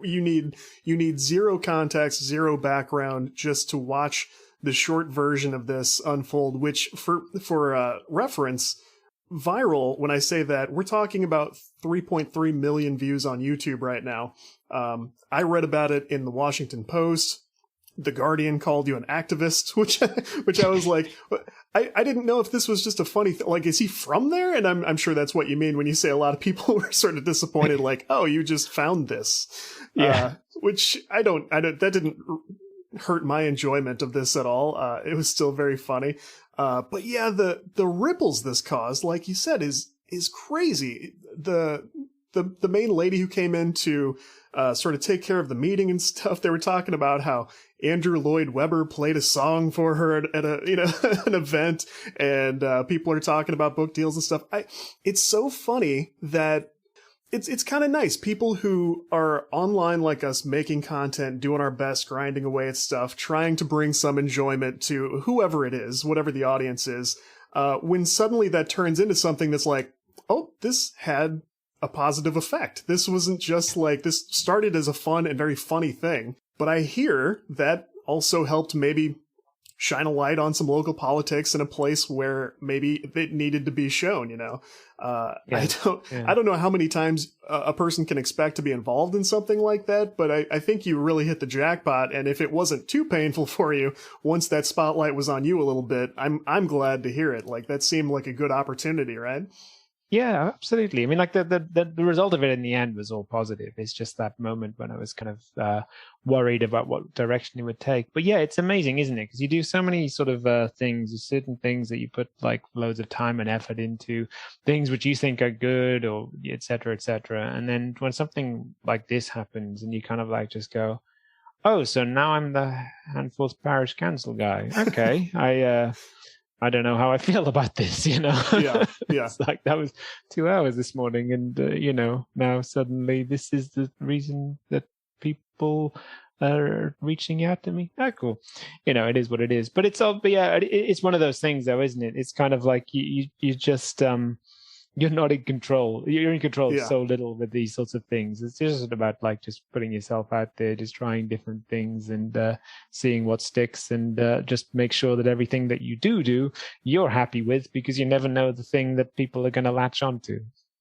You need zero context, zero background just to watch the short version of this unfold, which for reference, viral, when I say that, we're talking about 3.3 million views on YouTube right now. I read about it in the Washington Post. The Guardian called you an activist, which I was like, I didn't know if this was just a funny thing. Like, is he from there? And I'm sure that's what you mean when you say a lot of people were sort of disappointed, like, oh, you just found this. Yeah. Which that didn't hurt my enjoyment of this at all. It was still very funny. But yeah, the ripples this caused, like you said, is crazy. The main lady who came in to sort of take care of the meeting and stuff, they were talking about how Andrew Lloyd Webber played a song for her at a an event, and people are talking about book deals and stuff. It's so funny that it's kind of nice. People who are online like us, making content, doing our best, grinding away at stuff, trying to bring some enjoyment to whoever it is, whatever the audience is, when suddenly that turns into something that's like, oh, this had a positive effect. This wasn't just like, this started as a fun and very funny thing, but I hear that also helped maybe shine a light on some local politics in a place where maybe it needed to be shown, I don't know how many times a person can expect to be involved in something like that, but I think you really hit the jackpot. And if it wasn't too painful for you, once that spotlight was on you a little bit, I'm glad to hear it. Like, that seemed like a good opportunity, right? Yeah, absolutely. I mean, like the result of it in the end was all positive. It's just that moment when I was kind of worried about what direction it would take. But yeah, it's amazing, isn't it? Because you do so many sort of things, certain things that you put like loads of time and effort into, things which you think are good, or et cetera, et cetera. And then when something like this happens, and you kind of like just go, oh, so now I'm the Handfuls Parish Council guy. Okay, I don't know how I feel about this, Yeah. It's like, that was 2 hours this morning, and, now suddenly this is the reason that people are reaching out to me. Ah, cool. It is what it is. But it's it's one of those things, though, isn't it? It's kind of like you just, you're not in control. You're in control so little with these sorts of things. It's just about like just putting yourself out there, just trying different things and seeing what sticks, and just make sure that everything that you do, you're happy with, because you never know the thing that people are going to latch onto.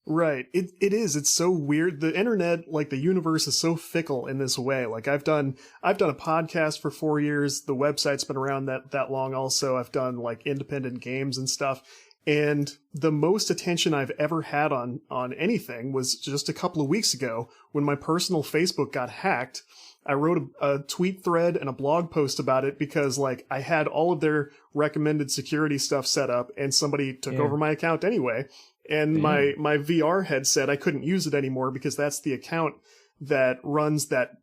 Right. It is. It's so weird. The internet, like the universe, is so fickle in this way. Like, I've done a podcast for 4 years. The website's been around that long also. I've done like independent games and stuff. And the most attention I've ever had on anything was just a couple of weeks ago when my personal Facebook got hacked. I wrote a tweet thread and a blog post about it because, like, I had all of their recommended security stuff set up, and somebody took over my account anyway. And my VR headset, I couldn't use it anymore because that's the account that runs that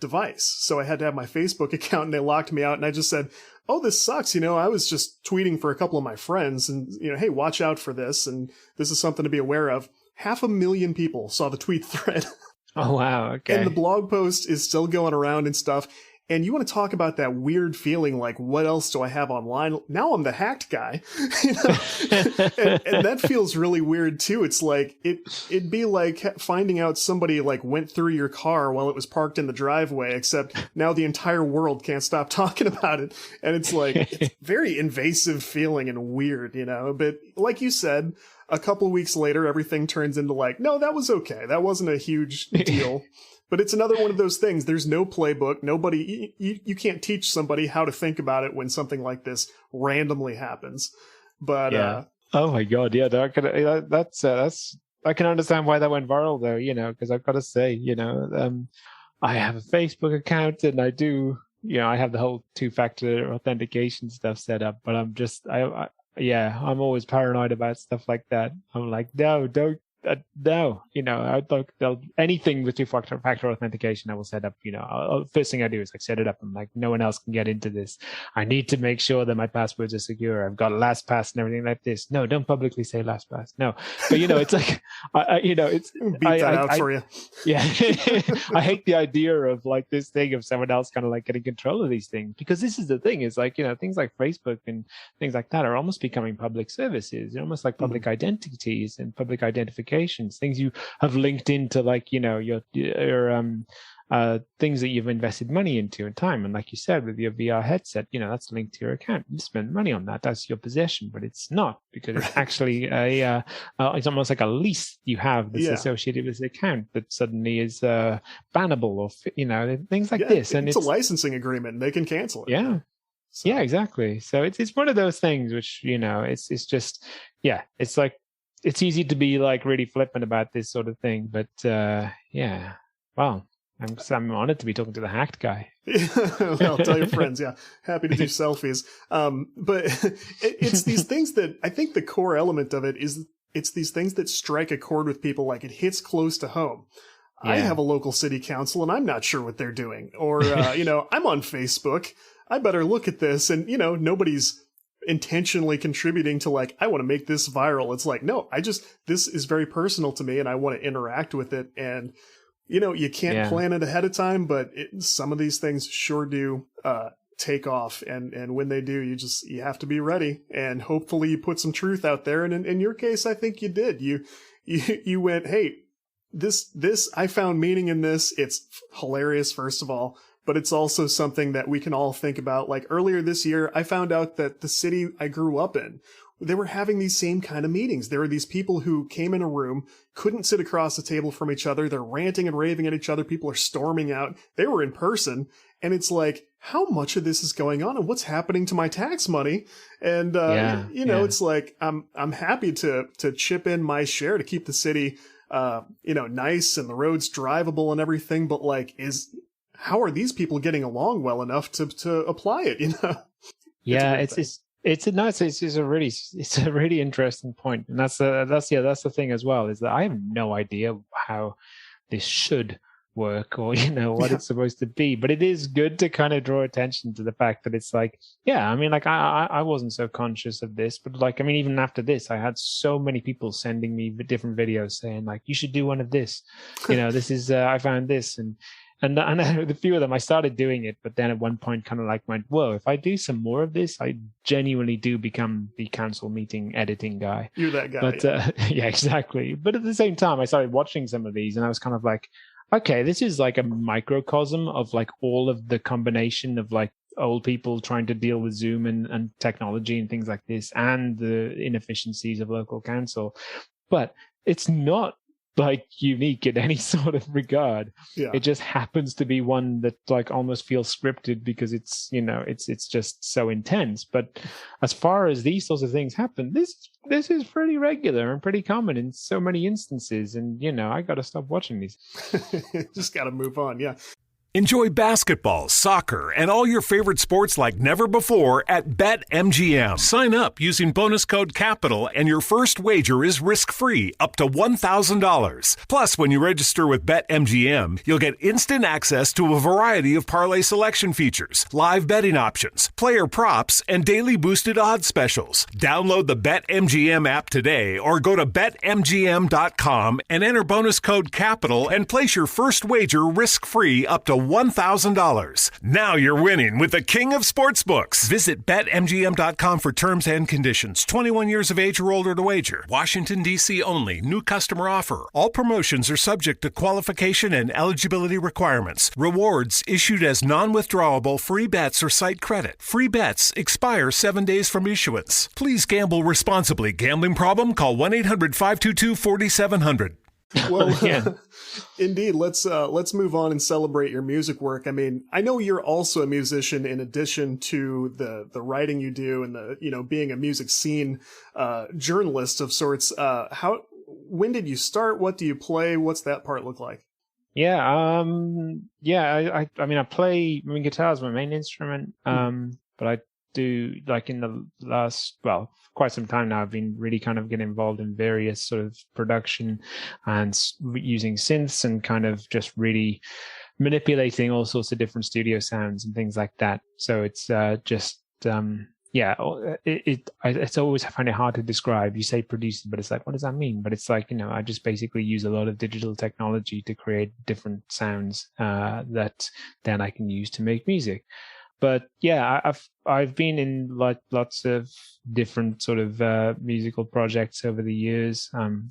device. So I had to have my Facebook account, and they locked me out. And I just said, oh, this sucks. I was just tweeting for a couple of my friends, and, hey, watch out for this. And this is something to be aware of. 500,000 people saw the tweet thread. Oh, wow. Okay. And the blog post is still going around and stuff. And you want to talk about that weird feeling, like, what else do I have online? Now I'm the hacked guy. and that feels really weird too. It's like, it'd be like finding out somebody like went through your car while it was parked in the driveway, except now the entire world can't stop talking about it. And it's like, it's very invasive feeling and weird, but like you said, a couple of weeks later, everything turns into like, no, that was okay. That wasn't a huge deal. But it's another one of those things. There's no playbook. Nobody, you can't teach somebody how to think about it when something like this randomly happens. But oh my God, yeah, that's I can understand why that went viral, though. Because I've got to say, I have a Facebook account, and I do. I have the whole 2-factor authentication stuff set up, but I'm just, I'm always paranoid about stuff like that. I'm like, no, don't. No, I don't. Anything with 2-factor authentication, I will set up. First thing I do is set it up. I'm like, no one else can get into this. I need to make sure that my passwords are secure. I've got LastPass and everything like this. No, don't publicly say LastPass. No, but it's like, it's beat that out for you. Yeah, I hate the idea of like this thing of someone else kind of like getting control of these things, because this is the thing. Is like things like Facebook and things like that are almost becoming public services. They're almost like public identities and public identification. Things you have linked into, like your things that you've invested money into and time, and like you said with your VR headset, that's linked to your account. You spend money on that. That's your possession, but it's not, because it's actually it's almost like a lease you have that's associated with the account that suddenly is bannable, or things like this. And it's a licensing agreement, and they can cancel it. Yeah. So. Yeah, exactly. So it's one of those things which it's just it's like. It's easy to be like really flippant about this sort of thing, but well, I'm honored to be talking to the hacked guy. Well, tell your friends. Yeah, happy to do selfies. But it's these things that I think the core element of it is it's these things that strike a chord with people. Like, it hits close to home. Yeah. I have a local city council, and I'm not sure what they're doing. Or I'm on Facebook. I better look at this, and nobody's intentionally contributing to like, I want to make this viral. It's like, no, this is very personal to me, and I want to interact with it. And you can't plan it ahead of time, but some of these things sure do take off, and when they do, you have to be ready, and hopefully you put some truth out there. And in your case, I think you did. You went, hey, this I found meaning in this. It's hilarious, first of all. But it's also something that we can all think about. Like, earlier this year, I found out that the city I grew up in, they were having these same kind of meetings. There were these people who came in a room, couldn't sit across the table from each other. They're ranting and raving at each other. People are storming out. They were in person. And it's like, how much of this is going on, and what's happening to my tax money? And, it's like, I'm happy to chip in my share to keep the city, nice and the roads drivable and everything. But like, how are these people getting along well enough to apply it? Yeah, it's a really interesting point, and that's the thing as well, is that I have no idea how this should work, or what it's supposed to be. But it is good to kind of draw attention to the fact that it's like, I wasn't so conscious of this, but like, even after this, I had so many people sending me different videos saying like, you should do one of this. This is I found this, and the few of them, I started doing it, but then at one point kind of like went, whoa, if I do some more of this, I genuinely do become the council meeting editing guy. You're that guy. But yeah, exactly. But at the same time, I started watching some of these, and I was kind of like, okay, this is like a microcosm of like all of the combination of like old people trying to deal with Zoom and technology and things like this, and the inefficiencies of local council. But it's not like unique in any sort of regard. Yeah. It just happens to be one that like almost feels scripted, because it's it's just so intense. But as far as these sorts of things happen, this is pretty regular and pretty common in so many instances, and I got to stop watching these. Just got to move on. Yeah. Enjoy basketball, soccer, and all your favorite sports like never before at BetMGM. Sign up using bonus code CAPITAL, and your first wager is risk-free up to $1,000. Plus, when you register with BetMGM, you'll get instant access to a variety of parlay selection features, live betting options, player props, and daily boosted odds specials. Download the BetMGM app today, or go to BetMGM.com and enter bonus code CAPITAL and place your first wager risk-free up to $1,000. Now you're winning with the king of sportsbooks. Visit BetMGM.com for terms and conditions. 21 years of age or older to wager. Washington, D.C. only. New customer offer. All promotions are subject to qualification and eligibility requirements. Rewards issued as non-withdrawable free bets or site credit. Free bets expire 7 days from issuance. Please gamble responsibly. Gambling problem? Call 1-800-522-4700. Well, yeah. Indeed. Let's move on and celebrate your music work. I know you're also a musician in addition to the writing you do and the being a music scene journalist of sorts. when did you start? What do you play? What's that part look like? Yeah, I mean, guitar is my main instrument, but I do, like, in the last, well, quite some time now, I've been really kind of getting involved in various sort of production and using synths and kind of just really manipulating all sorts of different studio sounds and things like that. So it's it's always, I find it hard to describe. You say producing, but it's like, what does that mean? But it's like, I just basically use a lot of digital technology to create different sounds that then I can use to make music. But yeah, I've been in lots of different sort of musical projects over the years. I'm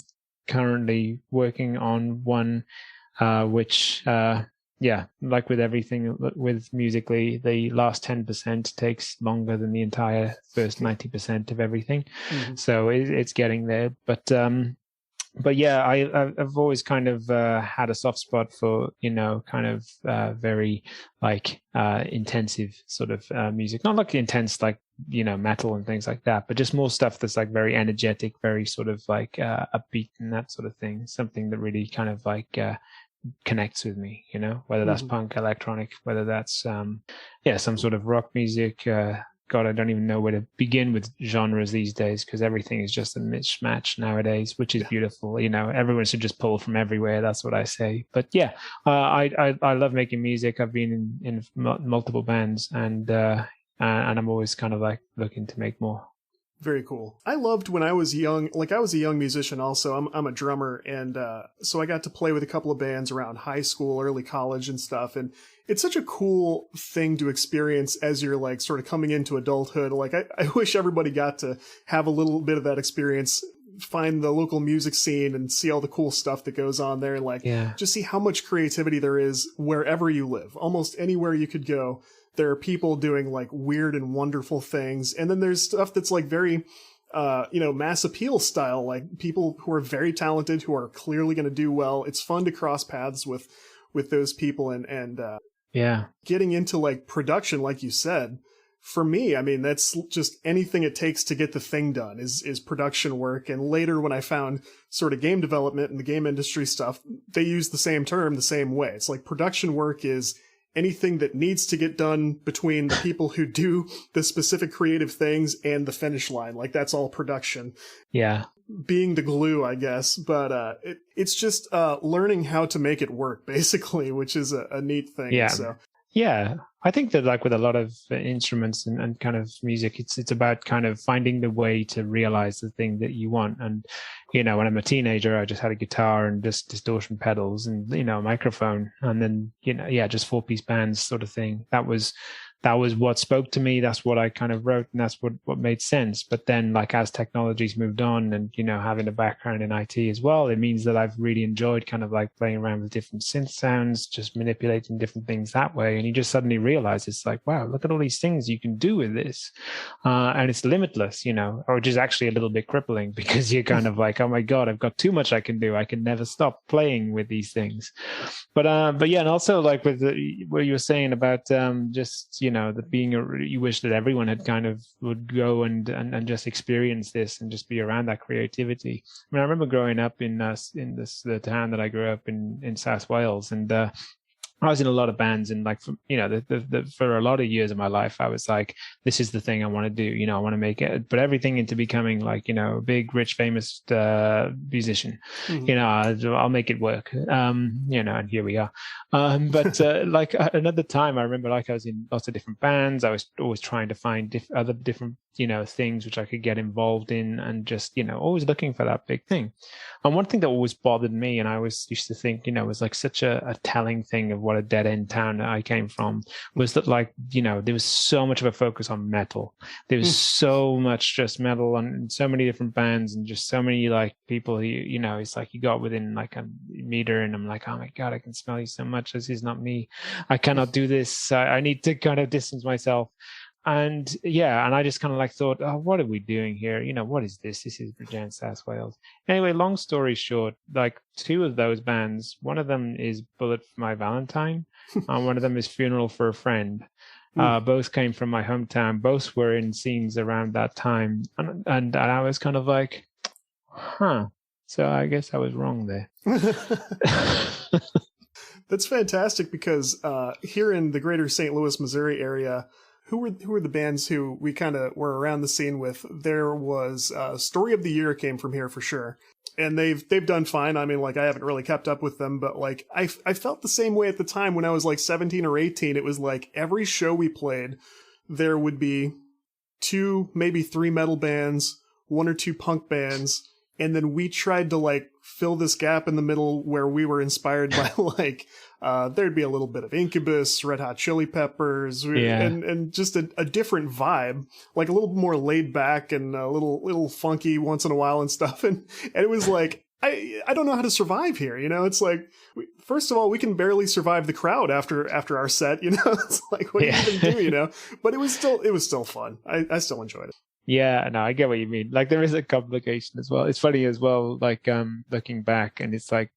currently working on one which like with everything with musically, the last 10% takes longer than the entire first 90% of everything. Mm-hmm. So it's getting there. But yeah, I've always kind of had a soft spot for, kind of very like intensive sort of music. Not like intense, like, metal and things like that, but just more stuff that's like very energetic, very sort of like upbeat and that sort of thing. Something that really kind of like connects with me, whether that's punk, electronic, whether that's some sort of rock music. God, I don't even know where to begin with genres these days, because everything is just a mismatch nowadays, which is beautiful. Everyone should just pull from everywhere. That's what I say. But yeah, I love making music. I've been in multiple bands, and I'm always kind of like looking to make more. Very cool. I loved when I was young, like I was a young musician also. I'm a drummer, and so I got to play with a couple of bands around high school, early college and stuff. And it's such a cool thing to experience as you're like sort of coming into adulthood. Like I wish everybody got to have a little bit of that experience, find the local music scene and see all the cool stuff that goes on there, and like just see how much creativity there is wherever you live. Almost anywhere you could go, there are people doing like weird and wonderful things. And then there's stuff that's like very, mass appeal style, like people who are very talented, who are clearly going to do well. It's fun to cross paths with those people and getting into like production, like you said. For me, I mean, that's just anything it takes to get the thing done is production work. And later when I found sort of game development and the game industry stuff, they use the same term the same way. It's like production work is anything that needs to get done between the people who do the specific creative things and the finish line. Like that's all production. Yeah. Being the glue, I guess. But it's just learning how to make it work, basically, which is a neat thing. Yeah. So. Yeah, I think that like with a lot of instruments and kind of music, it's about kind of finding the way to realize the thing that you want. And, when I'm a teenager, I just had a guitar and just distortion pedals and, a microphone. And then, just 4-piece bands sort of thing. That was what spoke to me. That's what I kind of wrote, and that's what made sense. But then like as technology's moved on and, having a background in IT as well, it means that I've really enjoyed kind of like playing around with different synth sounds, just manipulating different things that way. And you just suddenly realize it's like, wow, look at all these things you can do with this. And it's limitless, which is actually a little bit crippling, because you're kind of like, oh my God, I've got too much I can do. I can never stop playing with these things. But yeah, and also like with what you were saying about just, that being you wish that everyone had kind of would go and just experience this and just be around that creativity. I mean, I remember growing up in the town that I grew up in South Wales, and I was in a lot of bands, and like, for a lot of years of my life, I was like, this is the thing I want to do. I want to make it, but everything into becoming like, a big, rich, famous musician. Mm-hmm. I'll make it work. And here we are. But like another time, I remember like I was in lots of different bands. I was always trying to find other different, things which I could get involved in, and just, always looking for that big thing. And one thing that always bothered me, and I always used to think, was like such a telling thing of what a dead end town that I came from, was that like, there was so much of a focus on metal. There was so much just metal and so many different bands and just so many like people who, it's like you got within like a meter and I'm like, oh my God, I can smell you so much. This is not me. I cannot do this. I need to kind of distance myself. And yeah, and I just kind of like thought, oh, what are we doing here? What is this? This is Bridgend, South Wales. Anyway, long story short, like 2 of those bands, one of them is Bullet for My Valentine, and one of them is Funeral for a Friend. Both came from my hometown. Both were in scenes around that time. And I was kind of like, huh. So I guess I was wrong there. That's fantastic because here in the greater St. Louis, Missouri area, who were the bands who we kind of were around the scene with? There was Story of the Year came from here for sure. And they've done fine. I mean, like, I haven't really kept up with them, but like I felt the same way at the time when I was like 17 or 18. It was like every show we played, there would be 2, maybe 3 metal bands, 1 or 2 punk bands, and then we tried to like fill this gap in the middle where we were inspired by like there'd be a little bit of Incubus, Red Hot Chili Peppers, and just a different vibe, like a little more laid back and a little funky once in a while and stuff. And it was like, I don't know how to survive here. You know, it's like, first of all, we can barely survive the crowd after our set. You know, it's like, what do you even do? You know, but it was still fun. I still enjoyed it. Yeah, no, I get what you mean. Like, there is a complication as well. It's funny as well, like, looking back, and it's like,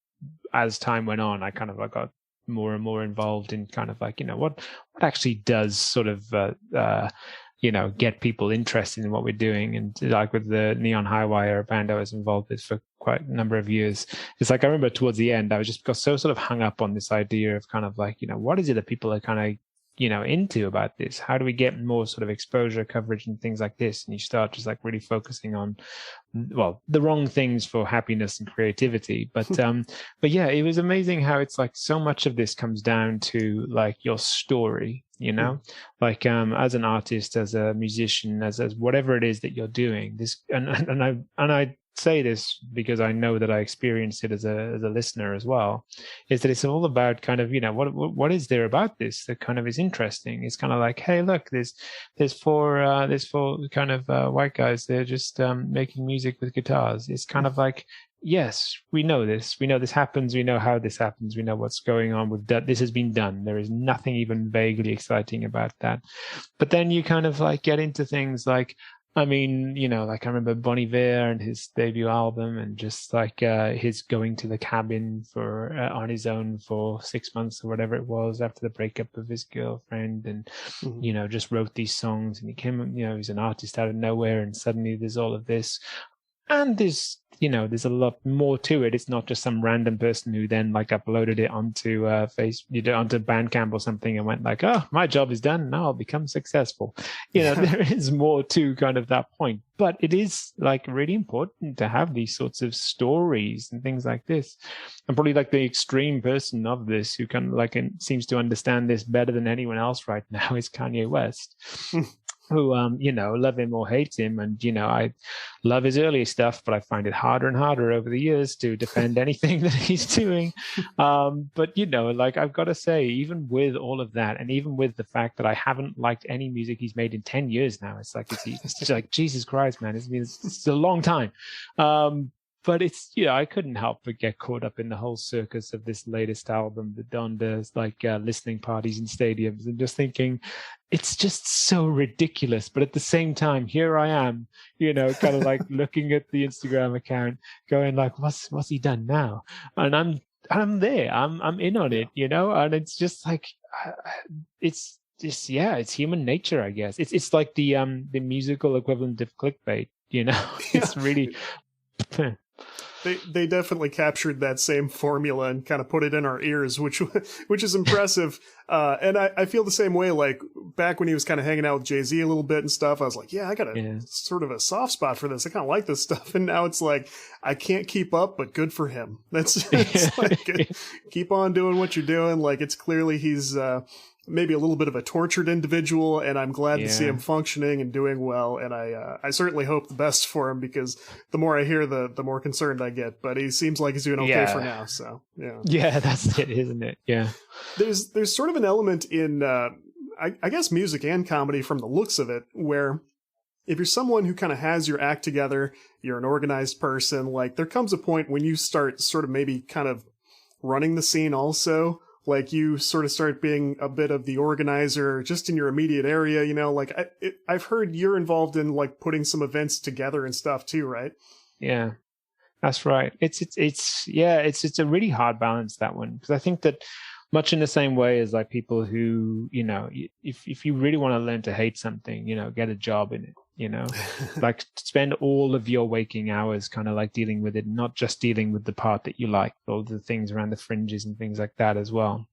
as time went on, I kind of got more and more involved in kind of like, you know, what actually does sort of, you know, get people interested in what we're doing. And like with the Neon Highwire, a band I was involved with for quite a number of years, it's like, I remember towards the end, I was just got so sort of hung up on this idea of kind of like, you know, what is it that people are kind of, you know, into about this? How do we get more sort of exposure, coverage, and things like this? And you start just like really focusing on, well, the wrong things for happiness and creativity. But yeah, it was amazing how it's like so much of this comes down to like your story, you know, like as an artist, as a musician, as whatever it is that you're doing. This and I say this because I know that I experienced it as a listener as well, is that it's all about kind of, you know, what is there about this that kind of is interesting? It's kind of like, hey, look, there's four kind of white guys. They're just making music with guitars. It's kind of like, yes, we know this happens. We know how this happens. We know what's going on with that. This has been done. There is nothing even vaguely exciting about that. But then you kind of like get into things like, I mean, you know, like I remember Bon Iver and his debut album, and just like his going to the cabin for on his own for 6 months or whatever it was after the breakup of his girlfriend, and you know, just wrote these songs, and he came, you know, he's an artist out of nowhere, and suddenly there's all of this. And there's, you know, there's a lot more to it. It's not just some random person who then like uploaded it onto onto Bandcamp or something and went like, oh, my job is done. Now I'll become successful. You know, there is more to kind of that point. But it is like really important to have these sorts of stories and things like this. And probably like the extreme person of this who kind of like seems to understand this better than anyone else right now is Kanye West. Who, you know, love him or hate him. And, you know, I love his earlier stuff, but I find it harder and harder over the years to defend anything that he's doing. But, you know, like I've got to say, even with all of that, and even with the fact that I haven't liked any music he's made in 10 years now, it's just like, Jesus Christ, man, it's a long time. But it's, you know, I couldn't help but get caught up in the whole circus of this latest album, the Donda's like listening parties in stadiums, and just thinking, it's just so ridiculous. But at the same time, here I am, you know, kind of like looking at the Instagram account, going like, what's he done now? And I'm there, I'm in on it, you know, and it's just like, it's just, yeah, it's human nature, I guess. It's like the musical equivalent of clickbait, you know. It's really. They definitely captured that same formula and kind of put it in our ears, which is impressive. And I feel the same way. Like back when he was kind of hanging out with Jay-Z a little bit and stuff, I was like, yeah, I got sort of a soft spot for this. I kind of like this stuff. And now it's like, I can't keep up, but good for him. It's like, keep on doing what you're doing. Like it's clearly he's, maybe a little bit of a tortured individual, and I'm glad to see him functioning and doing well. And I certainly hope the best for him, because the more I hear, the more concerned I get. But he seems like he's doing okay for now. So yeah, that's it, isn't it? Yeah. There's sort of an element in I guess music and comedy from the looks of it, where if you're someone who kind of has your act together, you're an organized person, like there comes a point when you start sort of maybe kind of running the scene also. Like you sort of start being a bit of the organizer just in your immediate area, you know, like I've heard you're involved in like putting some events together and stuff too, right? Yeah, that's right. It's a really hard balance, that one. Because I think that much in the same way as like people who, you know, if you really want to learn to hate something, you know, get a job in it. like spend all of your waking hours kind of like dealing with it, not just dealing with the part that you like, all the things around the fringes and things like that as well.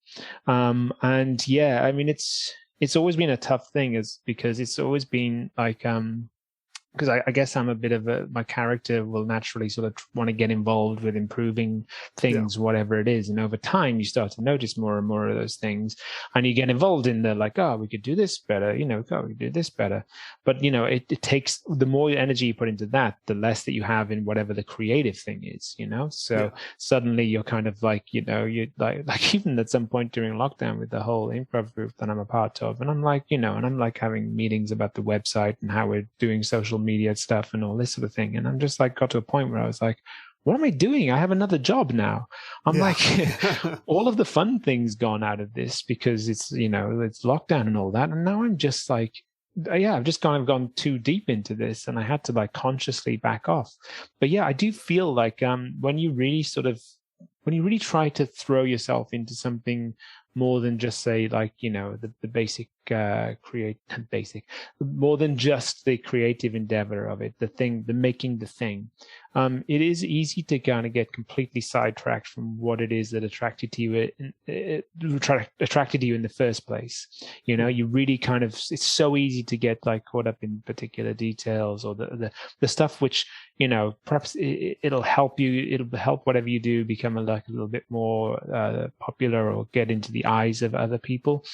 And yeah, I mean, it's always been a tough thing because it's always been like, because I guess I'm a bit of my character will naturally sort of want to get involved with improving things, whatever it is. And over time, you start to notice more and more of those things, and you get involved in the like, oh, we could do this better, we could do this better. But, it takes, the more energy you put into that, the less that you have in whatever the creative thing is, So suddenly you're kind of like, you're like even at some point during lockdown with the whole improv group that I'm a part of, and I'm like, and I'm like having meetings about the website and how we're doing social media stuff and all this sort of thing, and I'm just like got to a point where I was like, what am I doing? I have another job now. I'm like, all of the fun things gone out of this because it's it's lockdown and all that, and now I'm just like, I've just kind of gone too deep into this, and I had to like consciously back off. But yeah, I do feel like when you really try to throw yourself into something more than just say like the basic more than just the creative endeavor of it, the making the thing, it is easy to kind of get completely sidetracked from what it is that attracted you in the first place. You really kind of, it's so easy to get like caught up in particular details or the stuff which perhaps it'll help whatever you do become a little bit more popular or get into the eyes of other people,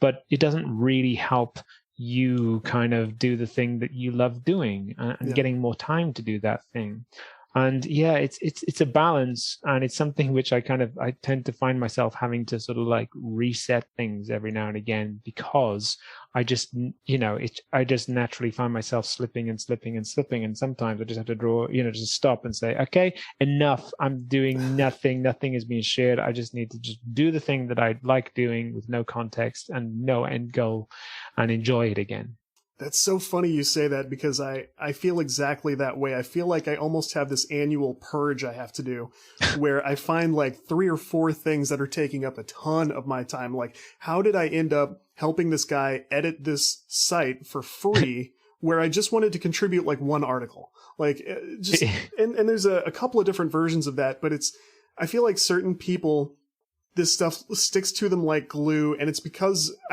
but it doesn't really help you kind of do the thing that you love doing and getting more time to do that thing. And yeah, it's a balance, and it's something which I tend to find myself having to sort of like reset things every now and again, because I just I just naturally find myself slipping, and sometimes I just have to just stop and say, okay, enough. I'm doing nothing is being shared. I just need to just do the thing that I like doing with no context and no end goal, and enjoy it again. That's so funny you say that, because I feel exactly that way. I feel like I almost have this annual purge I have to do where I find like 3 or 4 things that are taking up a ton of my time. Like, how did I end up helping this guy edit this site for free where I just wanted to contribute like 1 article? Like, just, and there's a couple of different versions of that, but I feel like certain people, this stuff sticks to them like glue, and I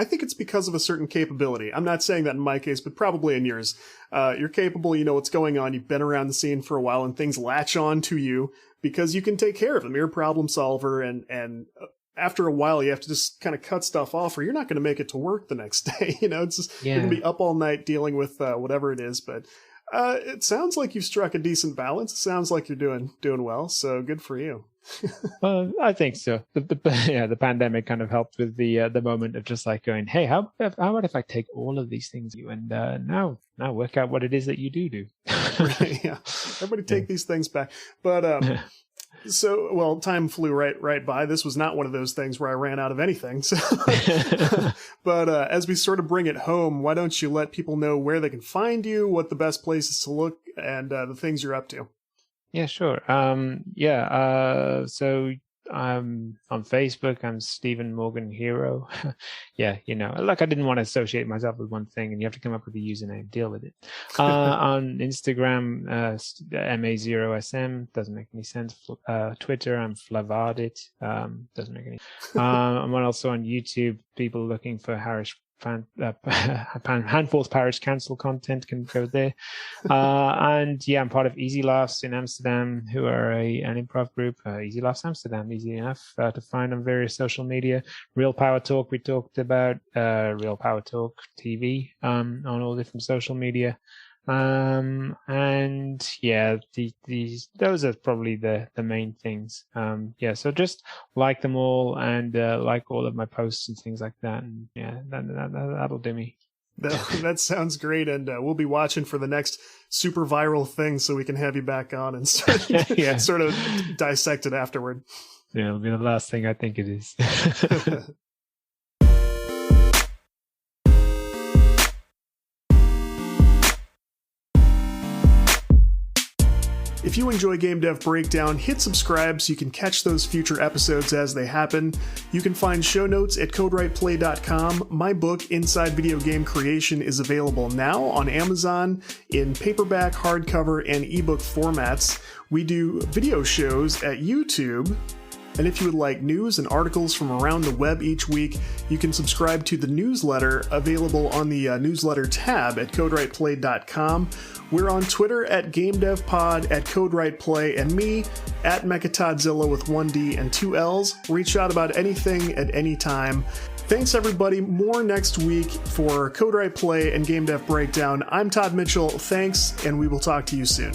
think it's because of a certain capability. I'm not saying that in my case, but probably in yours. You're capable, you know what's going on, you've been around the scene for a while, and things latch on to you because you can take care of them. You're a problem solver, and after a while you have to just kind of cut stuff off, or you're not going to make it to work the next day. It's just, you're going to be up all night dealing with whatever it is. But it sounds like you've struck a decent balance. It sounds like you're doing well, so good for you. I think so. The pandemic kind of helped with the moment of just like going, hey, how about if I take all of these things and now work out what it is that you do. Right, yeah, everybody take these things back. But so, well, time flew right by. This was not one of those things where I ran out of anything. So, but as we sort of bring it home, why don't you let people know where they can find you, what the best places to look, and the things you're up to? Yeah, sure. So I'm on Facebook. I'm Stephen Morgan Hero. Yeah, like I didn't want to associate myself with one thing, and you have to come up with a username, deal with it. On Instagram, MA0SM, doesn't make any sense. Twitter, I'm Flavardit, doesn't make any. I'm also on YouTube. People looking for Handfuls Parish Council content can go there. And yeah, I'm part of Easy Laughs in Amsterdam, who are an improv group. Easy Laughs Amsterdam, easy enough to find on various social media. Real Power Talk, we talked about Real Power Talk TV on all different social media. And yeah, those are probably the main things. Yeah, so just like them all, and like all of my posts and things like that, and yeah, that'll do me. That sounds great, and we'll be watching for the next super viral thing so we can have you back on and sort of dissect it afterward. Yeah, it'll be the last thing I think it is. If you enjoy Game Dev Breakdown, hit subscribe so you can catch those future episodes as they happen. You can find show notes at CodeWritePlay.com. My book, Inside Video Game Creation, is available now on Amazon in paperback, hardcover, and ebook formats. We do video shows at YouTube. And if you would like news and articles from around the web each week, you can subscribe to the newsletter available on the newsletter tab at CodeWritePlay.com. We're on Twitter at GameDevPod, at CodeWritePlay, and me at Mechatodzilla with 1D and 2 L's. Reach out about anything at any time. Thanks, everybody. More next week for Code Right Play and Game Dev Breakdown. I'm Todd Mitchell. Thanks, and we will talk to you soon.